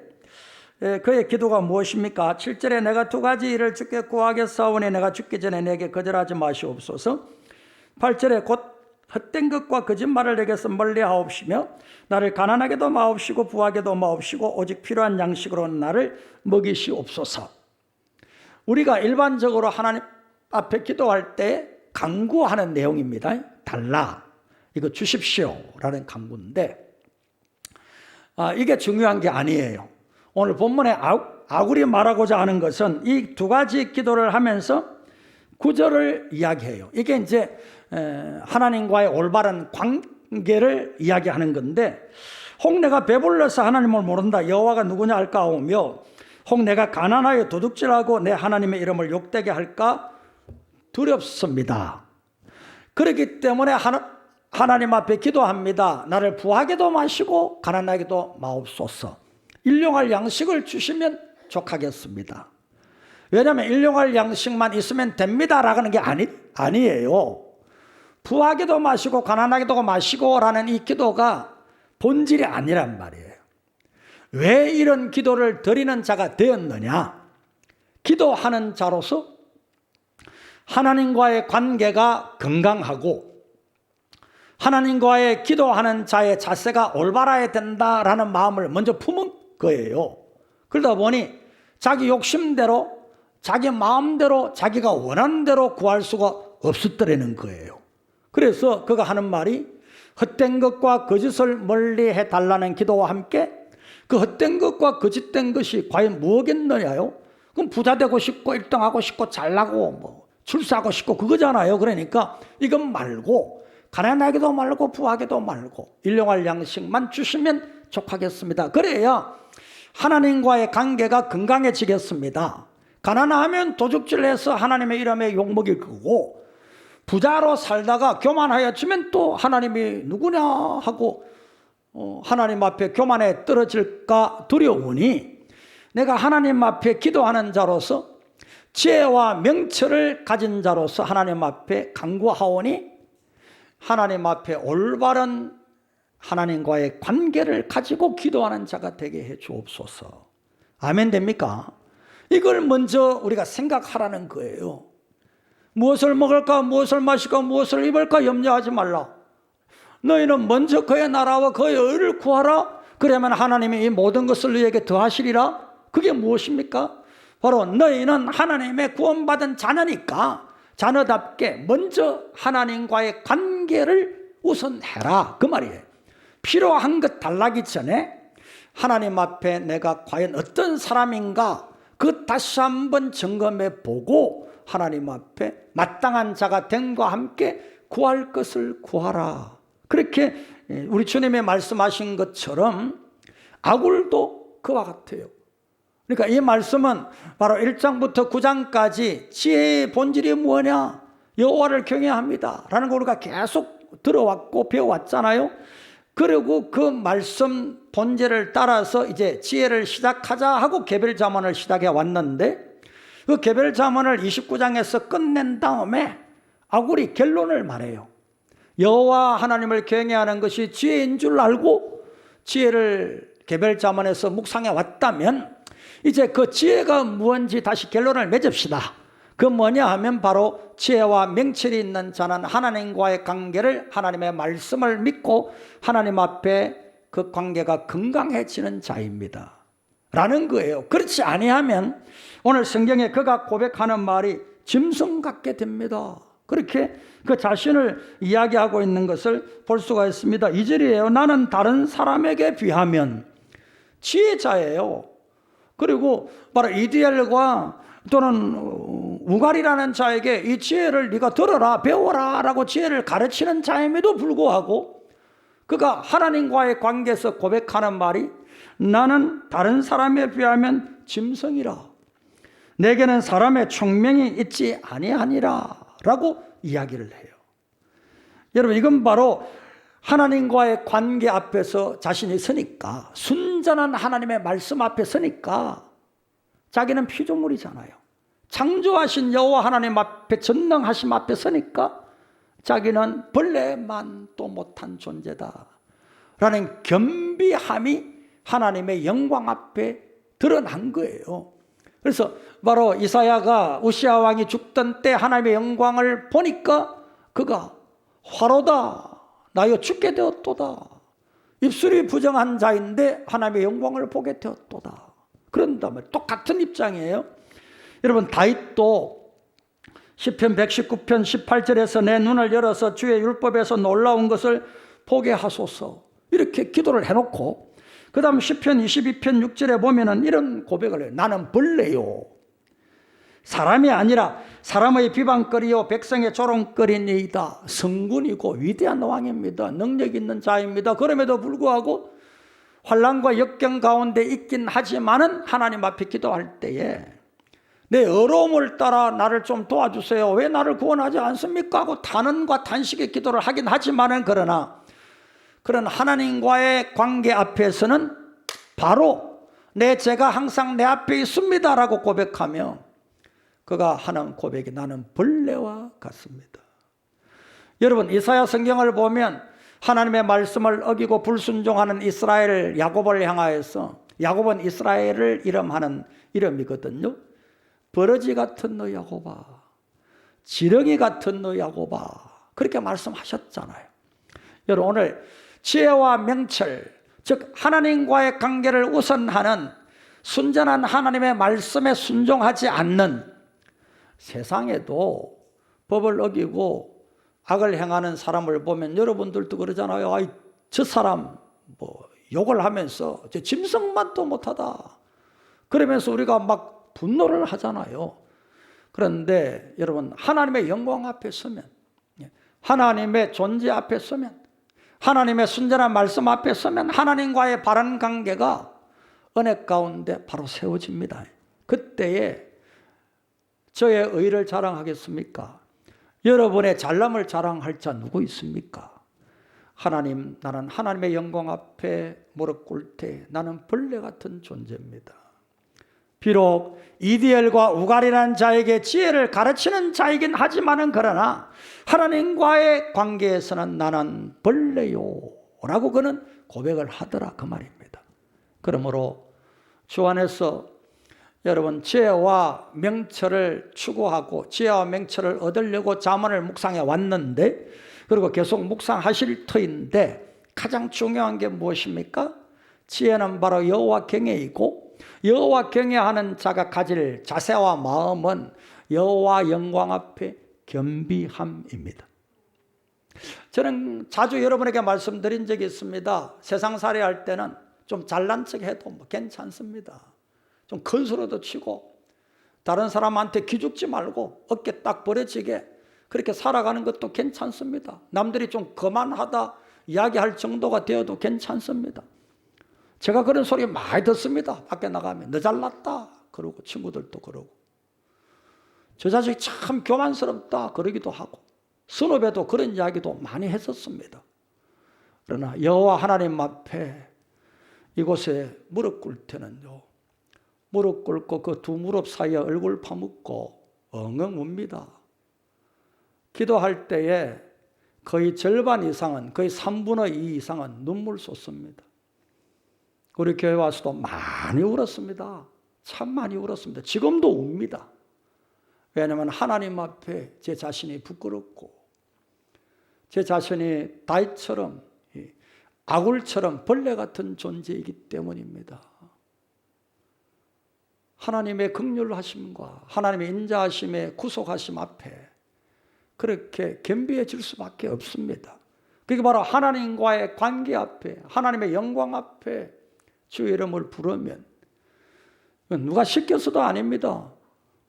[SPEAKER 5] 그의 기도가 무엇입니까? 7절에 내가 두 가지 일을 주께 구하겠사오니 내가 죽기 전에 내게 거절하지 마시옵소서. 8절에 곧 헛된 것과 거짓말을 내게서 멀리하옵시며 나를 가난하게도 마옵시고 부하게도 마옵시고 오직 필요한 양식으로 나를 먹이시옵소서. 우리가 일반적으로 하나님 앞에 기도할 때 간구하는 내용입니다. 달라, 이거 주십시오 라는 간구인데 이게 중요한 게 아니에요. 오늘 본문에 아굴이 말하고자 하는 것은 이 두 가지 기도를 하면서 구절을 이야기해요. 이게 이제 하나님과의 올바른 관계를 이야기하는 건데, 혹 내가 배불러서 하나님을 모른다, 여호와가 누구냐 할까 하오며 혹 내가 가난하여 도둑질하고 내 하나님의 이름을 욕되게 할까 두렵습니다. 그렇기 때문에 하나님 앞에 기도합니다. 나를 부하게도 마시고 가난하게도 마옵소서. 일용할 양식을 주시면 족하겠습니다. 왜냐하면 일용할 양식만 있으면 됩니다 라는 게 아니에요. 부하게도 마시고 가난하게도 마시고 라는 이 기도가 본질이 아니란 말이에요. 왜 이런 기도를 드리는 자가 되었느냐? 기도하는 자로서 하나님과의 관계가 건강하고 하나님과의 기도하는 자의 자세가 올바라야 된다라는 마음을 먼저 품은 거예요. 그러다 보니 자기 욕심대로 자기 마음대로 자기가 원하는 대로 구할 수가 없었더라는 거예요. 그래서 그가 하는 말이 헛된 것과 거짓을 멀리해 달라는 기도와 함께 그 헛된 것과 거짓된 것이 과연 무엇겠느냐요? 그럼 부자 되고 싶고 1등하고 싶고 잘나고 뭐 출세하고 싶고 그거잖아요. 그러니까 이건 말고 가난하게도 말고 부하게도 말고 일용할 양식만 주시면 족하겠습니다. 그래야 하나님과의 관계가 건강해지겠습니다. 가난하면 도둑질해서 하나님의 이름에 욕먹일 거고, 부자로 살다가 교만하여지면 또 하나님이 누구냐 하고 하나님 앞에 교만에 떨어질까 두려우니 내가 하나님 앞에 기도하는 자로서 지혜와 명철을 가진 자로서 하나님 앞에 간구하오니 하나님 앞에 올바른 하나님과의 관계를 가지고 기도하는 자가 되게 해 주옵소서. 아멘 됩니까? 이걸 먼저 우리가 생각하라는 거예요. 무엇을 먹을까, 무엇을 마실까, 무엇을 입을까 염려하지 말라. 너희는 먼저 그의 나라와 그의 의를 구하라. 그러면 하나님이 이 모든 것을 너희에게 더하시리라. 그게 무엇입니까? 바로 너희는 하나님의 구원받은 자녀니까 자녀답게 먼저 하나님과의 관계를 우선해라 그 말이에요. 필요한 것 달라기 전에 하나님 앞에 내가 과연 어떤 사람인가 그 다시 한번 점검해 보고 하나님 앞에 마땅한 자가 됨과 함께 구할 것을 구하라. 그렇게 우리 주님이 말씀하신 것처럼 아굴도 그와 같아요. 그러니까 이 말씀은 바로 1장부터 9장까지 지혜의 본질이 뭐냐? 여호와를 경외해야 합니다 라는 걸 우리가 계속 들어왔고 배워왔잖아요. 그리고 그 말씀 본질을 따라서 이제 지혜를 시작하자 하고 개별자문을 시작해 왔는데 그 개별자문을 29장에서 끝낸 다음에 아굴이 결론을 말해요. 여호와 하나님을 경외하는 것이 지혜인 줄 알고 지혜를 개별자문에서 묵상해 왔다면 이제 그 지혜가 무엇인지 다시 결론을 맺읍시다. 그 뭐냐 하면 바로 지혜와 명철이 있는 자는 하나님과의 관계를 하나님의 말씀을 믿고 하나님 앞에 그 관계가 건강해지는 자입니다 라는 거예요. 그렇지 아니하면 오늘 성경에 그가 고백하는 말이 짐승 같게 됩니다. 그렇게 그 자신을 이야기하고 있는 것을 볼 수가 있습니다. 2절이에요. 나는 다른 사람에게 비하면 지혜자예요. 그리고 바로 이디엘과 또는 우갈이라는 자에게 이 지혜를 네가 들어라 배워라 라고 지혜를 가르치는 자임에도 불구하고 그가 하나님과의 관계에서 고백하는 말이 나는 다른 사람에 비하면 짐승이라 내게는 사람의 총명이 있지 아니하니라 라고 이야기를 해요. 여러분 이건 바로 하나님과의 관계 앞에서 자신이 서니까 순전한 하나님의 말씀 앞에 서니까 자기는 피조물이잖아요. 창조하신 여호와 하나님 앞에 전능하심 앞에 서니까 자기는 벌레만도 못한 존재다 라는 겸비함이 하나님의 영광 앞에 드러난 거예요. 그래서 바로 이사야가 우시아 왕이 죽던 때 하나님의 영광을 보니까 그가 화로다 나여 죽게 되었도다. 입술이 부정한 자인데 하나님의 영광을 보게 되었도다. 그런 다음에 똑같은 입장이에요. 여러분 다윗도 시편 119편 18절에서 내 눈을 열어서 주의 율법에서 놀라운 것을 보게 하소서 이렇게 기도를 해놓고 그 다음 시편 22편 6절에 보면은 이런 고백을 해요. 나는 벌레요 사람이 아니라 사람의 비방거리요 백성의 조롱거리니이다. 성군이고 위대한 왕입니다. 능력 있는 자입니다. 그럼에도 불구하고 환난과 역경 가운데 있긴 하지만은 하나님 앞에 기도할 때에 내 어려움을 따라 나를 좀 도와주세요. 왜 나를 구원하지 않습니까? 하고 탄원과 탄식의 기도를 하긴 하지만은 그러나 그런 하나님과의 관계 앞에서는 바로 내 죄가 항상 내 앞에 있습니다 라고 고백하며 그가 하는 고백이 나는 벌레와 같습니다. 여러분 이사야 성경을 보면 하나님의 말씀을 어기고 불순종하는 이스라엘 야곱을 향하여서 야곱은 이스라엘을 이름하는 이름이거든요. 버러지 같은 너 야곱아 지렁이 같은 너 야곱아 그렇게 말씀하셨잖아요. 여러분 오늘 지혜와 명철 즉 하나님과의 관계를 우선하는 순전한 하나님의 말씀에 순종하지 않는 세상에도 법을 어기고 악을 행하는 사람을 보면 여러분들도 그러잖아요. 아이, 저 사람 뭐 욕을 하면서 저 짐승만도 못하다 그러면서 우리가 막 분노를 하잖아요. 그런데 여러분 하나님의 영광 앞에 서면 하나님의 존재 앞에 서면 하나님의 순전한 말씀 앞에 서면 하나님과의 바른 관계가 은혜 가운데 바로 세워집니다. 그때에 저의 의를 자랑하겠습니까? 여러분의 잘남을 자랑할 자 누구 있습니까? 하나님, 나는 하나님의 영광 앞에 무릎 꿇을 때 나는 벌레 같은 존재입니다. 비록 이디엘과 우갈이라는 자에게 지혜를 가르치는 자이긴 하지만은 그러나 하나님과의 관계에서는 나는 벌레요 라고 그는 고백을 하더라 그 말입니다. 그러므로 주 안에서 여러분 지혜와 명철을 추구하고 지혜와 명철을 얻으려고 잠언을 묵상해 왔는데 그리고 계속 묵상하실 터인데 가장 중요한 게 무엇입니까? 지혜는 바로 여호와 경외이고 여호와 경외하는 자가 가질 자세와 마음은 여호와 영광 앞에 겸비함입니다. 저는 자주 여러분에게 말씀드린 적이 있습니다. 세상살이 할 때는 좀 잘난 척 해도 뭐 괜찮습니다. 좀 큰 소리도 치고 다른 사람한테 기죽지 말고 어깨 딱 벌어지게 그렇게 살아가는 것도 괜찮습니다. 남들이 좀 거만하다 이야기할 정도가 되어도 괜찮습니다. 제가 그런 소리 많이 듣습니다. 밖에 나가면 너 잘났다 그러고 친구들도 그러고 저 자식이 참 교만스럽다 그러기도 하고 선후배도 그런 이야기도 많이 했었습니다. 그러나 여호와 하나님 앞에 이곳에 무릎 꿇을 때는요, 무릎 꿇고 그 두 무릎 사이에 얼굴 파묻고 엉엉 웁니다. 기도할 때에 거의 절반 이상은, 거의 3분의 2 이상은 눈물 쏟습니다. 우리 교회 와서도 많이 울었습니다. 참 많이 울었습니다. 지금도 웁니다. 왜냐하면 하나님 앞에 제 자신이 부끄럽고 제 자신이 다윗처럼 아굴처럼 벌레 같은 존재이기 때문입니다. 하나님의 긍휼하심과 하나님의 인자하심의 구속하심 앞에 그렇게 겸비해질 수밖에 없습니다. 그게 바로 하나님과의 관계 앞에 하나님의 영광 앞에 주의 이름을 부르면 누가 시켜서도 아닙니다.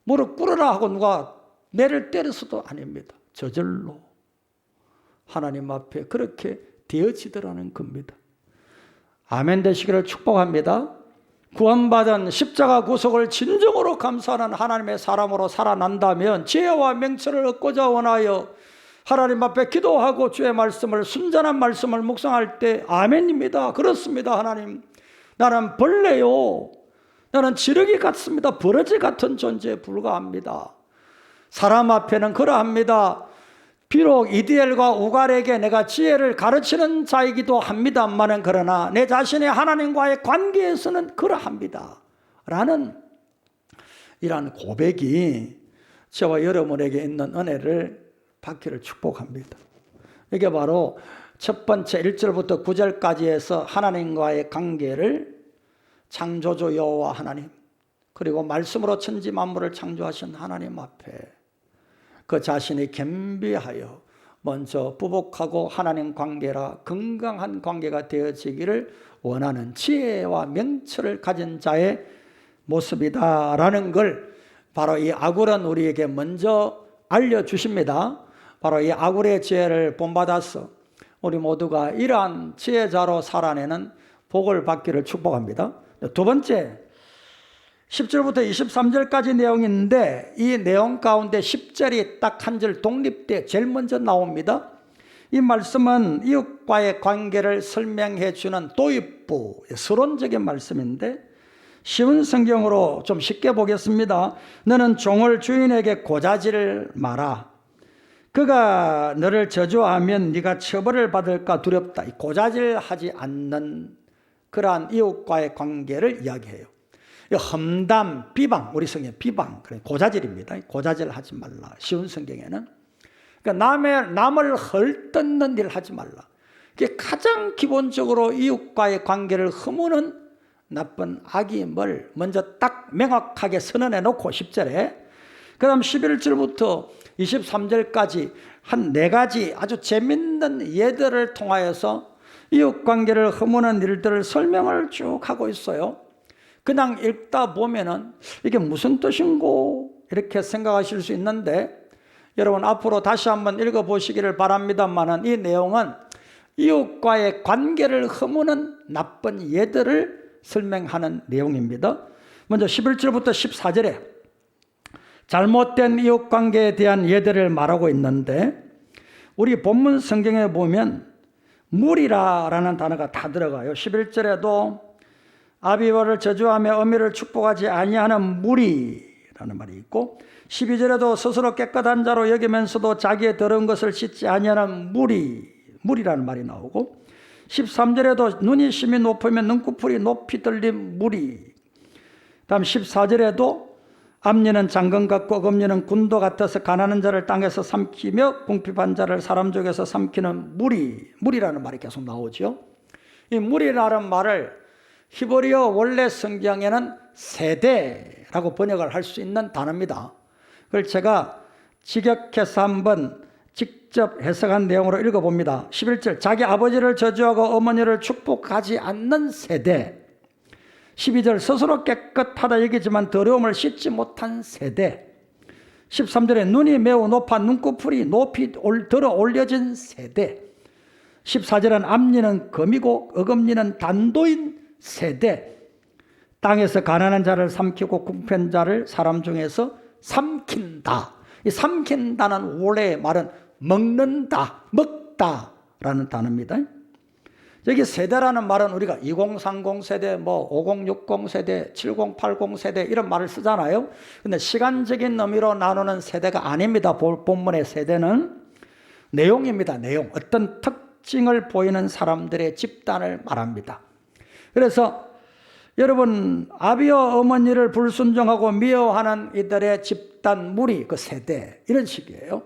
[SPEAKER 5] 무릎 꿇으라 하고 누가 매를 때려서도 아닙니다. 저절로 하나님 앞에 그렇게 되어지더라는 겁니다. 아멘 되시기를 축복합니다. 구원받은 십자가 구속을 진정으로 감사하는 하나님의 사람으로 살아난다면 지혜와 명철을 얻고자 원하여 하나님 앞에 기도하고 주의 말씀을 순전한 말씀을 묵상할 때 아멘입니다. 그렇습니다. 하나님, 나는 벌레요, 나는 지렁이 같습니다. 버러지 같은 존재에 불과합니다. 사람 앞에는 그러합니다. 비록 이디엘과 우갈에게 내가 지혜를 가르치는 자이기도 합니다만은 그러나 내 자신의 하나님과의 관계에서는 그러합니다 라는 이러한 고백이 저와 여러분에게 있는 은혜를 받기를 축복합니다. 이게 바로 첫 번째 1절부터 9절까지 해서 하나님과의 관계를 창조주 여호와 하나님 그리고 말씀으로 천지 만물을 창조하신 하나님 앞에 그 자신이 겸비하여 먼저 부복하고 하나님 관계라 건강한 관계가 되어지기를 원하는 지혜와 명철을 가진 자의 모습이다라는 걸 바로 이 아굴은 우리에게 먼저 알려주십니다. 바로 이 아굴의 지혜를 본받아서 우리 모두가 이러한 지혜자로 살아내는 복을 받기를 축복합니다. 두 번째 10절부터 23절까지 내용이 있는데 이 내용 가운데 10절이 딱 한 절 독립돼 제일 먼저 나옵니다. 이 말씀은 이웃과의 관계를 설명해 주는 도입부, 서론적인 말씀인데 쉬운 성경으로 좀 쉽게 보겠습니다. 너는 종을 주인에게 고자질 마라. 그가 너를 저주하면 네가 처벌을 받을까 두렵다. 고자질하지 않는 그러한 이웃과의 관계를 이야기해요. 험담, 비방, 우리 성경 비방, 고자질입니다. 고자질하지 말라. 쉬운 성경에는 그러니까 남을 헐뜯는 일 하지 말라. 그게 가장 기본적으로 이웃과의 관계를 허무는 나쁜 악임을 먼저 딱 명확하게 선언해 놓고 10절에 그 다음 11절부터 23절까지 한 4가지 아주 재밌는 예들을 통하여서 이웃관계를 허무는 일들을 설명을 쭉 하고 있어요. 그냥 읽다 보면은 이게 무슨 뜻인고 이렇게 생각하실 수 있는데 여러분 앞으로 다시 한번 읽어보시기를 바랍니다만은 이 내용은 이웃과의 관계를 허무는 나쁜 예들을 설명하는 내용입니다. 먼저 11절부터 14절에 잘못된 이웃관계에 대한 예들을 말하고 있는데 우리 본문 성경에 보면 무리라라는 단어가 다 들어가요. 11절에도 아비와를 저주하며 어미를 축복하지 아니하는 무리라는 말이 있고 12절에도 스스로 깨끗한 자로 여기면서도 자기의 더러운 것을 씻지 아니하는 무리라는 말이 나오고 13절에도 눈이 심히 높으면 눈꺼풀이 높이 들린 무리. 다음 14절에도 앞니는 장건 같고 어금니는 군도 같아서 가난한 자를 땅에서 삼키며 궁핍한 자를 사람 중에서 삼키는 무리라는 말이 계속 나오죠. 이 무리라는 말을 히브리어 원래 성경에는 세대라고 번역을 할 수 있는 단어입니다. 그걸 제가 직역해서 한번 직접 해석한 내용으로 읽어봅니다. 11절 자기 아버지를 저주하고 어머니를 축복하지 않는 세대. 12절 스스로 깨끗하다 여기지만 더러움을 씻지 못한 세대. 13절에 눈이 매우 높아 눈꺼풀이 높이 들어 올려진 세대. 14절은 앞니는 금이고 어금니는 단도인 세대. 땅에서 가난한 자를 삼키고 궁핍한 자를 사람 중에서 삼킨다. 이 삼킨다는 원래의 말은 먹는다, 먹다라는 단어입니다. 여기 세대라는 말은 우리가 2030 세대, 5060 세대, 7080 세대 이런 말을 쓰잖아요. 근데 시간적인 의미로 나누는 세대가 아닙니다. 본문의 세대는 내용입니다. 내용. 어떤 특징을 보이는 사람들의 집단을 말합니다. 그래서 여러분, 아비와 어머니를 불순종하고 미워하는 이들의 집단 무리, 그 세대, 이런 식이에요.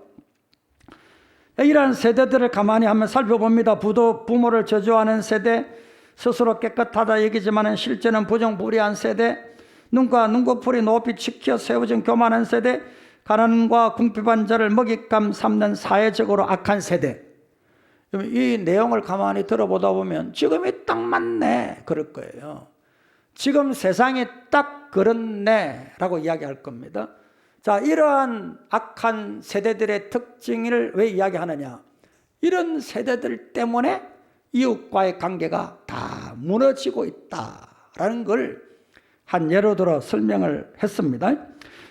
[SPEAKER 5] 이러한 세대들을 가만히 한번 살펴봅니다. 부모를 저주하는 세대, 스스로 깨끗하다 여기지만 실제는 부정부리한 세대, 눈과 눈꺼풀이 높이 치켜 세워진 교만한 세대, 가난과 궁핍한 자를 먹잇감 삼는 사회적으로 악한 세대. 이 내용을 가만히 들어보다 보면 지금이 딱 맞네 그럴 거예요. 지금 세상이 딱 그렇네 라고 이야기할 겁니다. 자, 이러한 악한 세대들의 특징을 왜 이야기하느냐? 이런 세대들 때문에 이웃과의 관계가 다 무너지고 있다라는 걸 한 예로 들어 설명을 했습니다.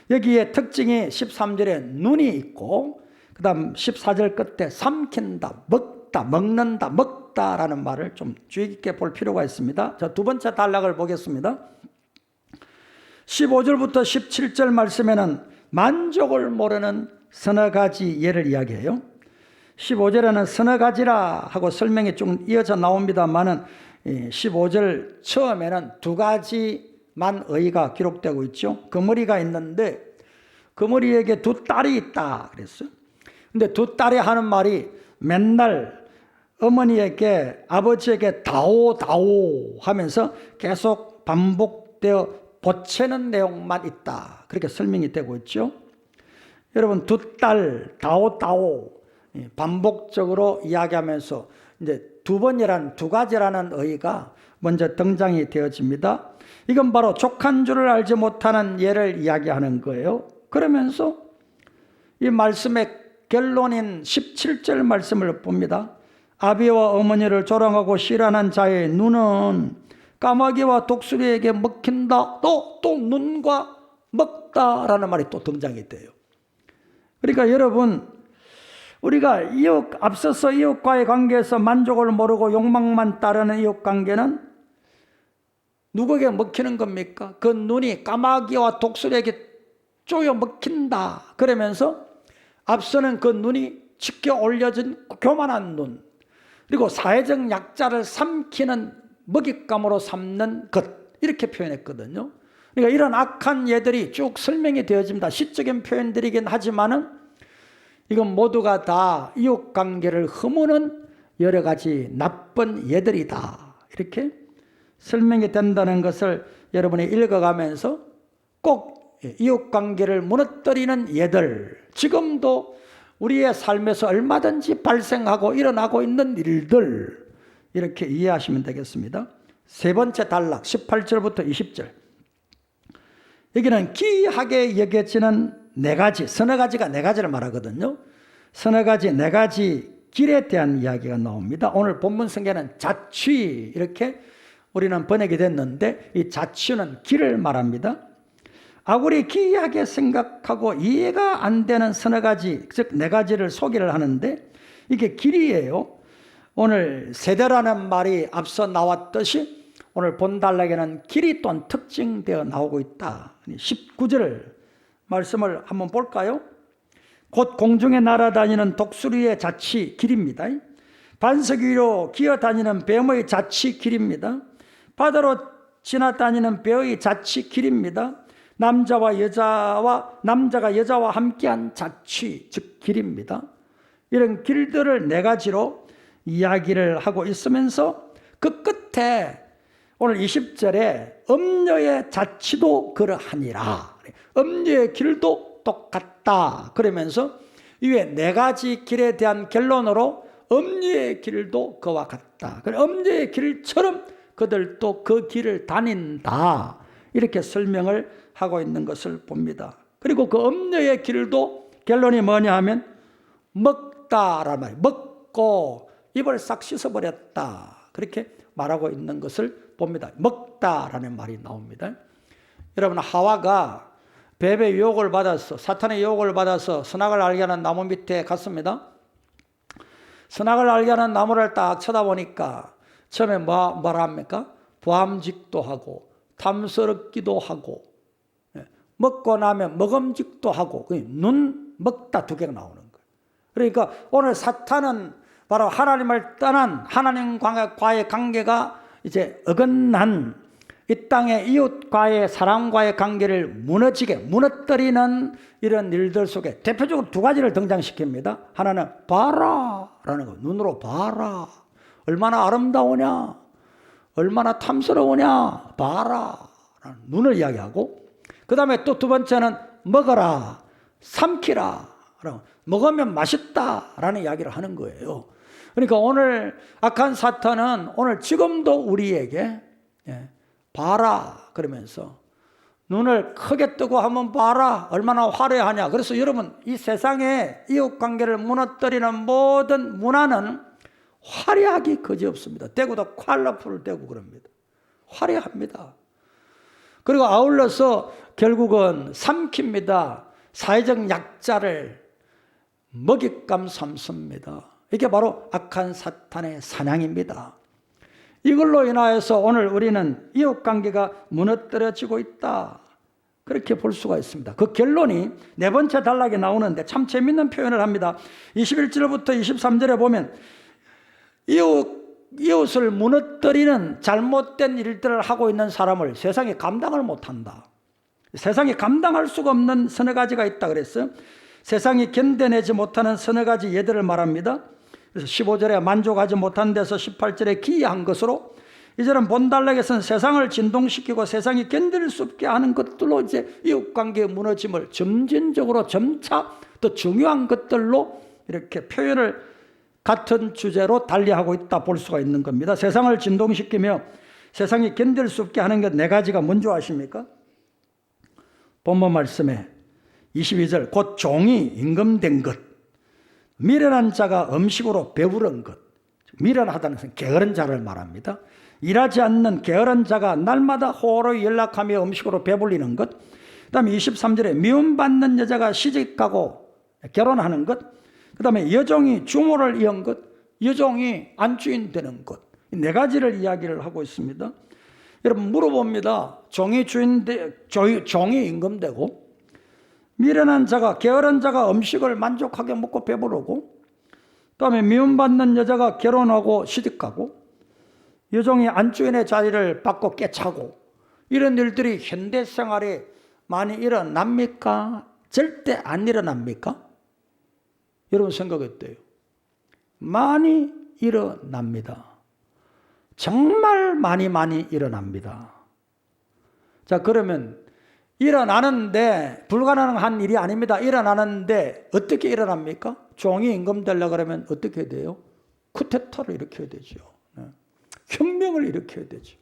[SPEAKER 5] 여기에 특징이 13절에 눈이 있고 그 다음 14절 끝에 삼킨다, 먹다, 먹는다, 먹다라는 말을 좀 주의 깊게 볼 필요가 있습니다. 자, 두 번째 단락을 보겠습니다. 15절부터 17절 말씀에는 만족을 모르는 서너 가지 예를 이야기해요. 15절에는 서너 가지라 하고 설명이 좀 이어져 나옵니다만은 15절 처음에는 두 가지만 의가 기록되고 있죠. 그머리가 있는데 그머리에게 두 딸이 있다 그랬어요. 근데 두 딸이 하는 말이 맨날 어머니에게 아버지에게 다오 다오 하면서 계속 반복되어 보채는 내용만 있다. 그렇게 설명이 되고 있죠. 여러분, 두 딸 다오 다오 반복적으로 이야기하면서 이제 두 번이라는 두 가지라는 의가 먼저 등장이 되어집니다. 이건 바로 족한 줄을 알지 못하는 예를 이야기하는 거예요. 그러면서 이 말씀의 결론인 17절 말씀을 봅니다. 아비와 어머니를 조롱하고 싫어하는 자의 눈은 까마귀와 독수리에게 먹힌다. 또 눈과 먹다라는 말이 또 등장이 돼요. 그러니까 여러분, 우리가 앞서서 이웃과의 관계에서 만족을 모르고 욕망만 따르는 이웃관계는 누구에게 먹히는 겁니까? 그 눈이 까마귀와 독수리에게 쪼여 먹힌다. 그러면서 앞서는 그 눈이 치켜 올려진 교만한 눈, 그리고 사회적 약자를 삼키는 먹잇감으로 삼는 것, 이렇게 표현했거든요. 그러니까 이런 악한 예들이 쭉 설명이 되어집니다. 시적인 표현들이긴 하지만은 이건 모두가 다 이웃관계를 허무는 여러 가지 나쁜 예들이다. 이렇게 설명이 된다는 것을 여러분이 읽어가면서 꼭 이웃관계를 무너뜨리는 예들, 지금도 우리의 삶에서 얼마든지 발생하고 일어나고 있는 일들, 이렇게 이해하시면 되겠습니다. 세 번째 단락 18절부터 20절. 여기는 기이하게 여겨지는 네 가지, 서너 가지가 네 가지를 말하거든요. 서너 가지, 네 가지 길에 대한 이야기가 나옵니다. 오늘 본문 성경에는 자취 이렇게 우리는 번역이 됐는데 이 자취는 길을 말합니다. 아무리 기이하게 생각하고 이해가 안 되는 서너 가지, 즉 네 가지를 소개를 하는데 이게 길이에요. 오늘 세대라는 말이 앞서 나왔듯이 오늘 본 단락에는 길이 또한 특징되어 나오고 있다. 19절 말씀을 한번 볼까요? 곧 공중에 날아다니는 독수리의 자취 길입니다. 반석 위로 기어다니는 뱀의 자취 길입니다. 바다로 지나다니는 배의 자취 길입니다. 남자가 여자와 함께한 자취, 즉 길입니다. 이런 길들을 네 가지로 이야기를 하고 있으면서 그 끝에 오늘 20절에 엄녀의 자취도 그러하니라. 엄녀의 길도 똑같다. 그러면서 이외 네 가지 길에 대한 결론으로 엄리의 길도 그와 같다. 엄리의 길처럼 그들도 그 길을 다닌다. 이렇게 설명을 하고 있는 것을 봅니다. 그리고 그 엄리의 길도 결론이 뭐냐 하면 먹다란 말이에요. 먹고 입을 싹 씻어버렸다. 그렇게 말하고 있는 것을 봅니다. 먹다라는 말이 나옵니다. 여러분, 하와가 뱀의 유혹을 받아서, 사탄의 유혹을 받아서 선악을 알게 하는 나무 밑에 갔습니다. 선악을 알게 하는 나무를 딱 쳐다보니까 처음에 뭐라 합니까? 보암직도 하고 탐스럽기도 하고, 먹고 나면 먹음직도 하고, 눈 먹다 두 개가 나오는 거예요. 그러니까 오늘 사탄은 바로 하나님을 떠난 하나님과의 관계가 이제 어긋난 이 땅의 이웃과의 사람과의 관계를 무너뜨리는 이런 일들 속에 대표적으로 두 가지를 등장시킵니다. 하나는 봐라라는 거, 눈으로 봐라. 얼마나 아름다우냐, 얼마나 탐스러우냐, 봐라. 눈을 이야기하고, 그 다음에 또 두 번째는 먹어라, 삼키라. 먹으면 맛있다라는 이야기를 하는 거예요. 그러니까 오늘 악한 사탄은 오늘 지금도 우리에게 봐라 그러면서 눈을 크게 뜨고 한번 봐라, 얼마나 화려하냐. 그래서 여러분, 이 세상에 이웃관계를 무너뜨리는 모든 문화는 화려하기 그지없습니다. 대구도 컬러풀 대구 그럽니다. 화려합니다. 그리고 아울러서 결국은 삼킵니다. 사회적 약자를 먹잇감 삼습니다. 이게 바로 악한 사탄의 사냥입니다. 이걸로 인하여서 오늘 우리는 이웃관계가 무너뜨려지고 있다. 그렇게 볼 수가 있습니다. 그 결론이 네 번째 단락에 나오는데 참 재밌는 표현을 합니다. 21절부터 23절에 보면 이웃을 무너뜨리는 잘못된 일들을 하고 있는 사람을 세상이 감당을 못한다. 세상이 감당할 수가 없는 서너 가지가 있다 그랬어요. 세상이 견뎌내지 못하는 서너 가지 예들을 말합니다. 그래서 15절에 만족하지 못한 데서 18절에 기이한 것으로, 이제는 본단락에서는 세상을 진동시키고 세상이 견딜 수 없게 하는 것들로 이제 이웃관계의 무너짐을 점진적으로 점차 더 중요한 것들로 이렇게 표현을 같은 주제로 달리하고 있다 볼 수가 있는 겁니다. 세상을 진동시키며 세상이 견딜 수 없게 하는 것 네 가지가 뭔지 아십니까? 본문 말씀에 22절, 곧 종이 임금된 것, 미련한 자가 음식으로 배부른 것. 미련하다는 것은 게으른 자를 말합니다. 일하지 않는 게으른 자가 날마다 호로히 연락하며 음식으로 배불리는 것. 그 다음에 23절에 미움받는 여자가 시집가고 결혼하는 것. 그 다음에 여종이 주모를 이은 것, 여종이 안주인 되는 것. 네 가지를 이야기를 하고 있습니다. 여러분, 물어봅니다. 종이 임금되고, 미련한 자가, 게으른 자가 음식을 만족하게 먹고 배부르고, 그 다음에 미움받는 여자가 결혼하고 시집가고, 여종이 안주인의 자리를 받고 깨차고, 이런 일들이 현대 생활에 많이 일어납니까? 절대 안 일어납니까? 여러분 생각이 어때요? 많이 일어납니다. 정말 많이 일어납니다. 자, 그러면 일어나는데 불가능한 일이 아닙니다. 일어나는데 어떻게 일어납니까? 종이 임금되려고 그러면 어떻게 돼요? 쿠데타를 일으켜야 되죠. 혁명을 일으켜야 되죠.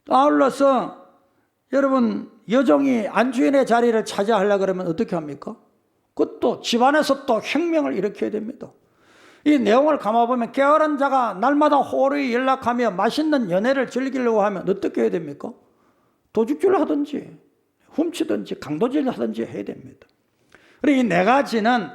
[SPEAKER 5] 아울러서 여러분, 여종이 안주인의 자리를 차지하려고 그러면 어떻게 합니까? 그것도 집안에서 또 혁명을 일으켜야 됩니다. 이 내용을 감아보면 게으른 자가 날마다 호르히 연락하며 맛있는 연애를 즐기려고 하면 어떻게 해야 됩니까? 도둑질 하든지 훔치든지 강도질 하든지 해야 됩니다. 그리고 이 네 가지는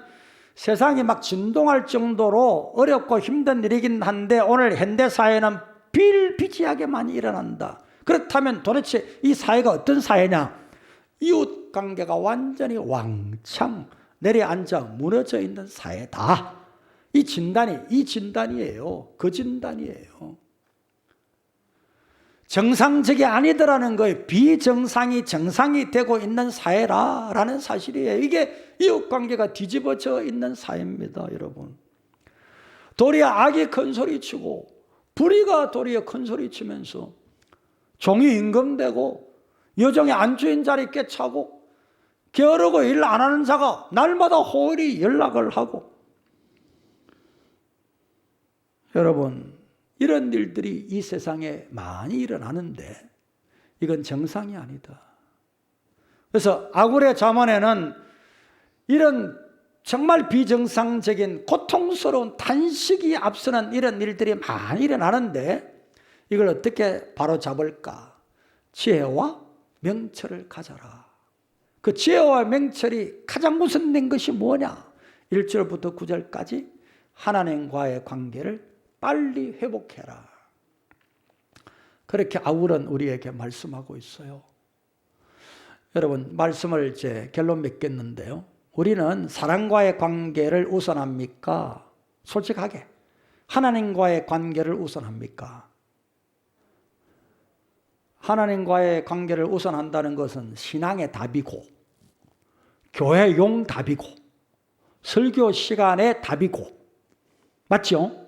[SPEAKER 5] 세상이 막 진동할 정도로 어렵고 힘든 일이긴 한데 오늘 현대사회는 비일비재하게 많이 일어난다. 그렇다면 도대체 이 사회가 어떤 사회냐? 이웃관계가 완전히 왕창 내려앉아 무너져 있는 사회다. 이 진단이에요. 그 진단이에요. 정상적이 아니더라는 거예요. 비정상이 정상이 되고 있는 사회라는 사실이에요. 이게 이웃관계가 뒤집어져 있는 사회입니다, 여러분. 도리어 악이 큰 소리 치고 불의가 도리어 큰 소리 치면서 종이 임금되고 여종의 안주인 자리 깨차고 게으르고 일 안 하는 자가 날마다 호의리 연락을 하고. 여러분, 이런 일들이 이 세상에 많이 일어나는데 이건 정상이 아니다. 그래서 아굴의 잠언에는 이런 정말 비정상적인 고통스러운 탄식이 앞서는 이런 일들이 많이 일어나는데 이걸 어떻게 바로잡을까? 지혜와 명철을 가져라. 그 지혜와 명철이 가장 우선된 것이 뭐냐? 1절부터 9절까지 하나님과의 관계를 빨리 회복해라. 그렇게 아굴은 우리에게 말씀하고 있어요. 여러분, 말씀을 이제 결론 맺겠는데요. 우리는 사랑과의 관계를 우선합니까? 솔직하게. 하나님과의 관계를 우선합니까? 하나님과의 관계를 우선한다는 것은 신앙의 답이고, 교회용 답이고, 설교 시간의 답이고, 맞죠?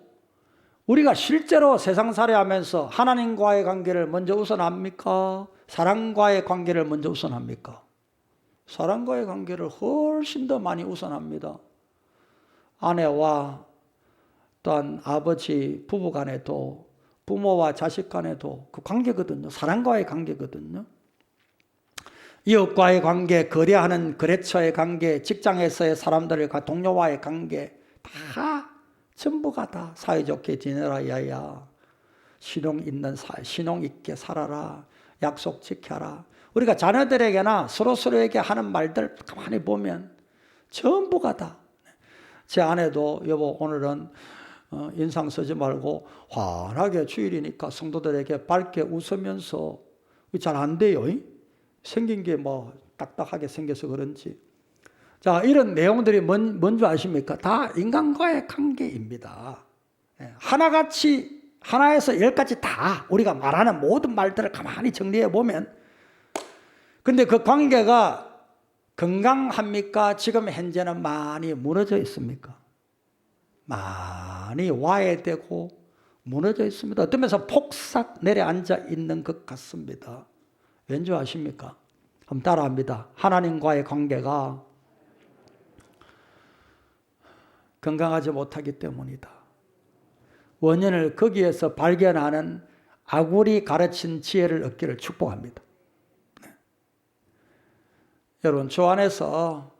[SPEAKER 5] 우리가 실제로 세상살이 하면서 하나님과의 관계를 먼저 우선합니까? 사랑과의 관계를 먼저 우선합니까? 사랑과의 관계를 훨씬 더 많이 우선합니다. 아내와 또한 아버지, 부부 간에도, 부모와 자식 간에도 그 관계거든요. 사랑과의 관계거든요. 이웃과의 관계, 거래하는 거래처의 관계, 직장에서의 사람들과 동료와의 관계, 다 전부가 다 사이좋게 지내라 야야. 신용 있게 살아라. 약속 지켜라. 우리가 자녀들에게나 서로에게 하는 말들 가만히 보면 전부가 다. 제 아내도 여보 오늘은 인상 쓰지 말고 환하게 주일이니까 성도들에게 밝게 웃으면서 잘 안 돼요. 생긴 게 뭐 딱딱하게 생겨서 그런지. 자, 이런 내용들이 뭔지 아십니까? 다 인간과의 관계입니다. 하나같이 하나에서 10가지 다 우리가 말하는 모든 말들을 가만히 정리해 보면, 근데 그 관계가 건강합니까? 지금 현재는 많이 무너져 있습니까? 많이 와해되고 무너져 있습니다. 어떤 면에서 폭삭 내려앉아 있는 것 같습니다. 왠지 아십니까? 한번 따라합니다. 하나님과의 관계가 건강하지 못하기 때문이다. 원인을 거기에서 발견하는 아굴이 가르친 지혜를 얻기를 축복합니다. 네. 여러분, 주 안에서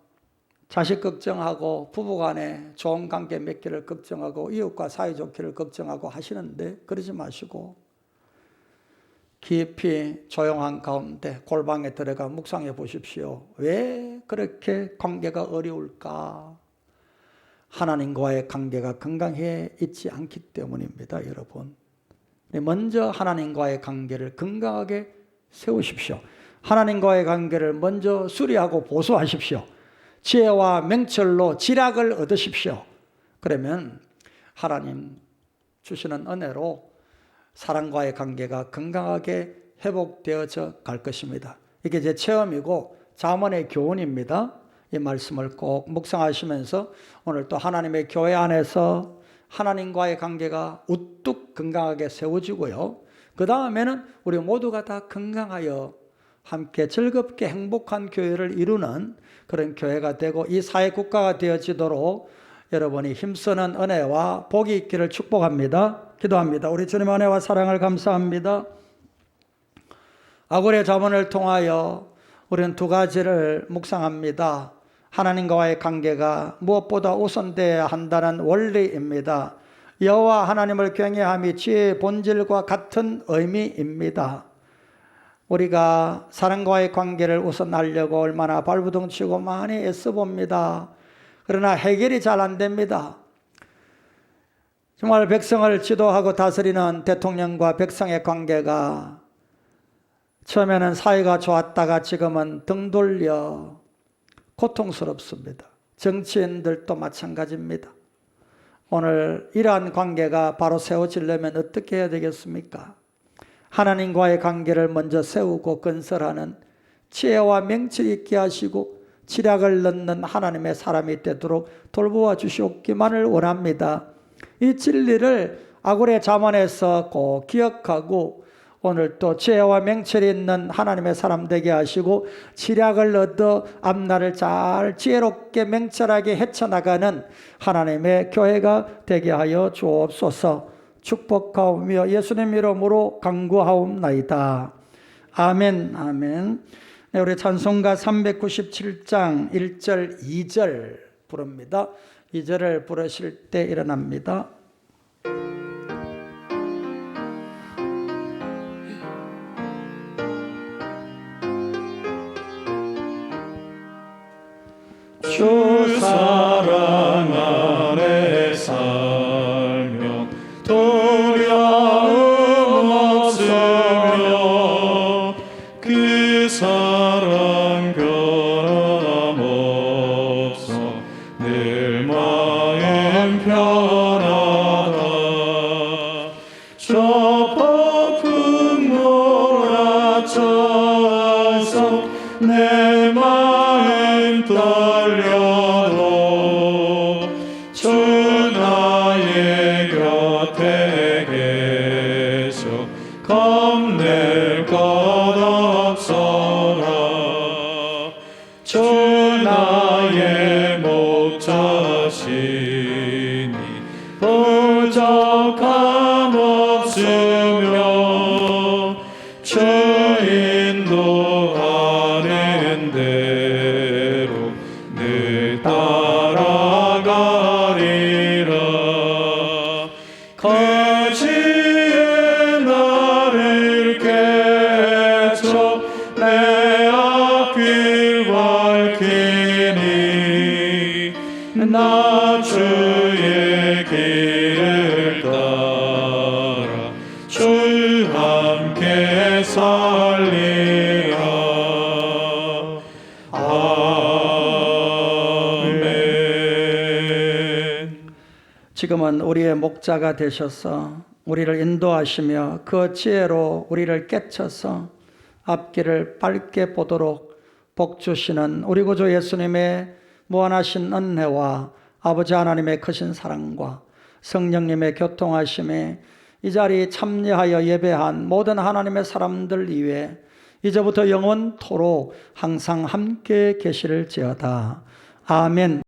[SPEAKER 5] 자식 걱정하고 부부간에 좋은 관계 맺기를 걱정하고 이웃과 사이좋기를 걱정하고 하시는데 그러지 마시고 깊이 조용한 가운데 골방에 들어가 묵상해 보십시오. 왜 그렇게 관계가 어려울까? 하나님과의 관계가 건강해 있지 않기 때문입니다, 여러분. 먼저 하나님과의 관계를 건강하게 세우십시오. 하나님과의 관계를 먼저 수리하고 보수하십시오. 지혜와 명철로 지략을 얻으십시오. 그러면 하나님 주시는 은혜로 사랑과의 관계가 건강하게 회복되어져 갈 것입니다. 이게 제 체험이고 잠언의 교훈입니다. 이 말씀을 꼭 묵상하시면서 오늘 또 하나님의 교회 안에서 하나님과의 관계가 우뚝 건강하게 세워지고요. 그 다음에는 우리 모두가 다 건강하여 함께 즐겁게 행복한 교회를 이루는 그런 교회가 되고 이 사회 국가가 되어지도록 여러분이 힘쓰는 은혜와 복이 있기를 축복합니다. 기도합니다. 우리 주님 은혜와 사랑을 감사합니다. 아굴의 잠언을 통하여 우리는 두 가지를 묵상합니다. 하나님과의 관계가 무엇보다 우선되어야 한다는 원리입니다. 여호와 하나님을 경외함이 지혜의 본질과 같은 의미입니다. 우리가 사랑과의 관계를 우선하려고 얼마나 발부둥치고 많이 애써봅니다. 그러나 해결이 잘 안 됩니다. 정말 백성을 지도하고 다스리는 대통령과 백성의 관계가 처음에는 사이가 좋았다가 지금은 등 돌려 고통스럽습니다. 정치인들도 마찬가지입니다. 오늘 이러한 관계가 바로 세워지려면 어떻게 해야 되겠습니까? 하나님과의 관계를 먼저 세우고 건설하는 지혜와 명철 있게 하시고 지략을 넣는 하나님의 사람이 되도록 돌보아 주시옵기만을 원합니다. 이 진리를 아굴의 잠언에서 꼭 기억하고 오늘 또 지혜와 명철이 있는 하나님의 사람 되게 하시고 지략을 얻어 앞날을 잘 지혜롭게 명철하게 헤쳐나가는 하나님의 교회가 되게 하여 주옵소서. 축복하오며 예수님 이름으로 간구하옵나이다. 아멘. 아멘. 네, 우리 찬송가 397장 1절 2절 부릅니다. 2절을 부르실 때 일어납니다.
[SPEAKER 2] 주 사랑 안에 살며 두려움 없으며 그 사랑 변함없어 늘 마음 편하다. 저 폭풍 몰아쳐서 내 마음 떨려도 주 나의 곁에 계셔 겁낼 것 없어라. 주 나의 목자시니 부족함 없으며 주 인도하는 대로 늘 따라가리라. 거지의 나를 깨쳐 내 앞길 밝히니 나 주의 길을 따라 주 함께 살리라. 아멘.
[SPEAKER 5] 지금은 우리의 목자가 되셔서 우리를 인도하시며 그 지혜로 우리를 깨쳐서 앞길을 밝게 보도록 복 주시는 우리 구주 예수님의 무한하신 은혜와 아버지 하나님의 크신 사랑과 성령님의 교통하심에 이 자리에 참여하여 예배한 모든 하나님의 사람들 이외에 이제부터 영원토록 항상 함께 계시를지어다. 아멘.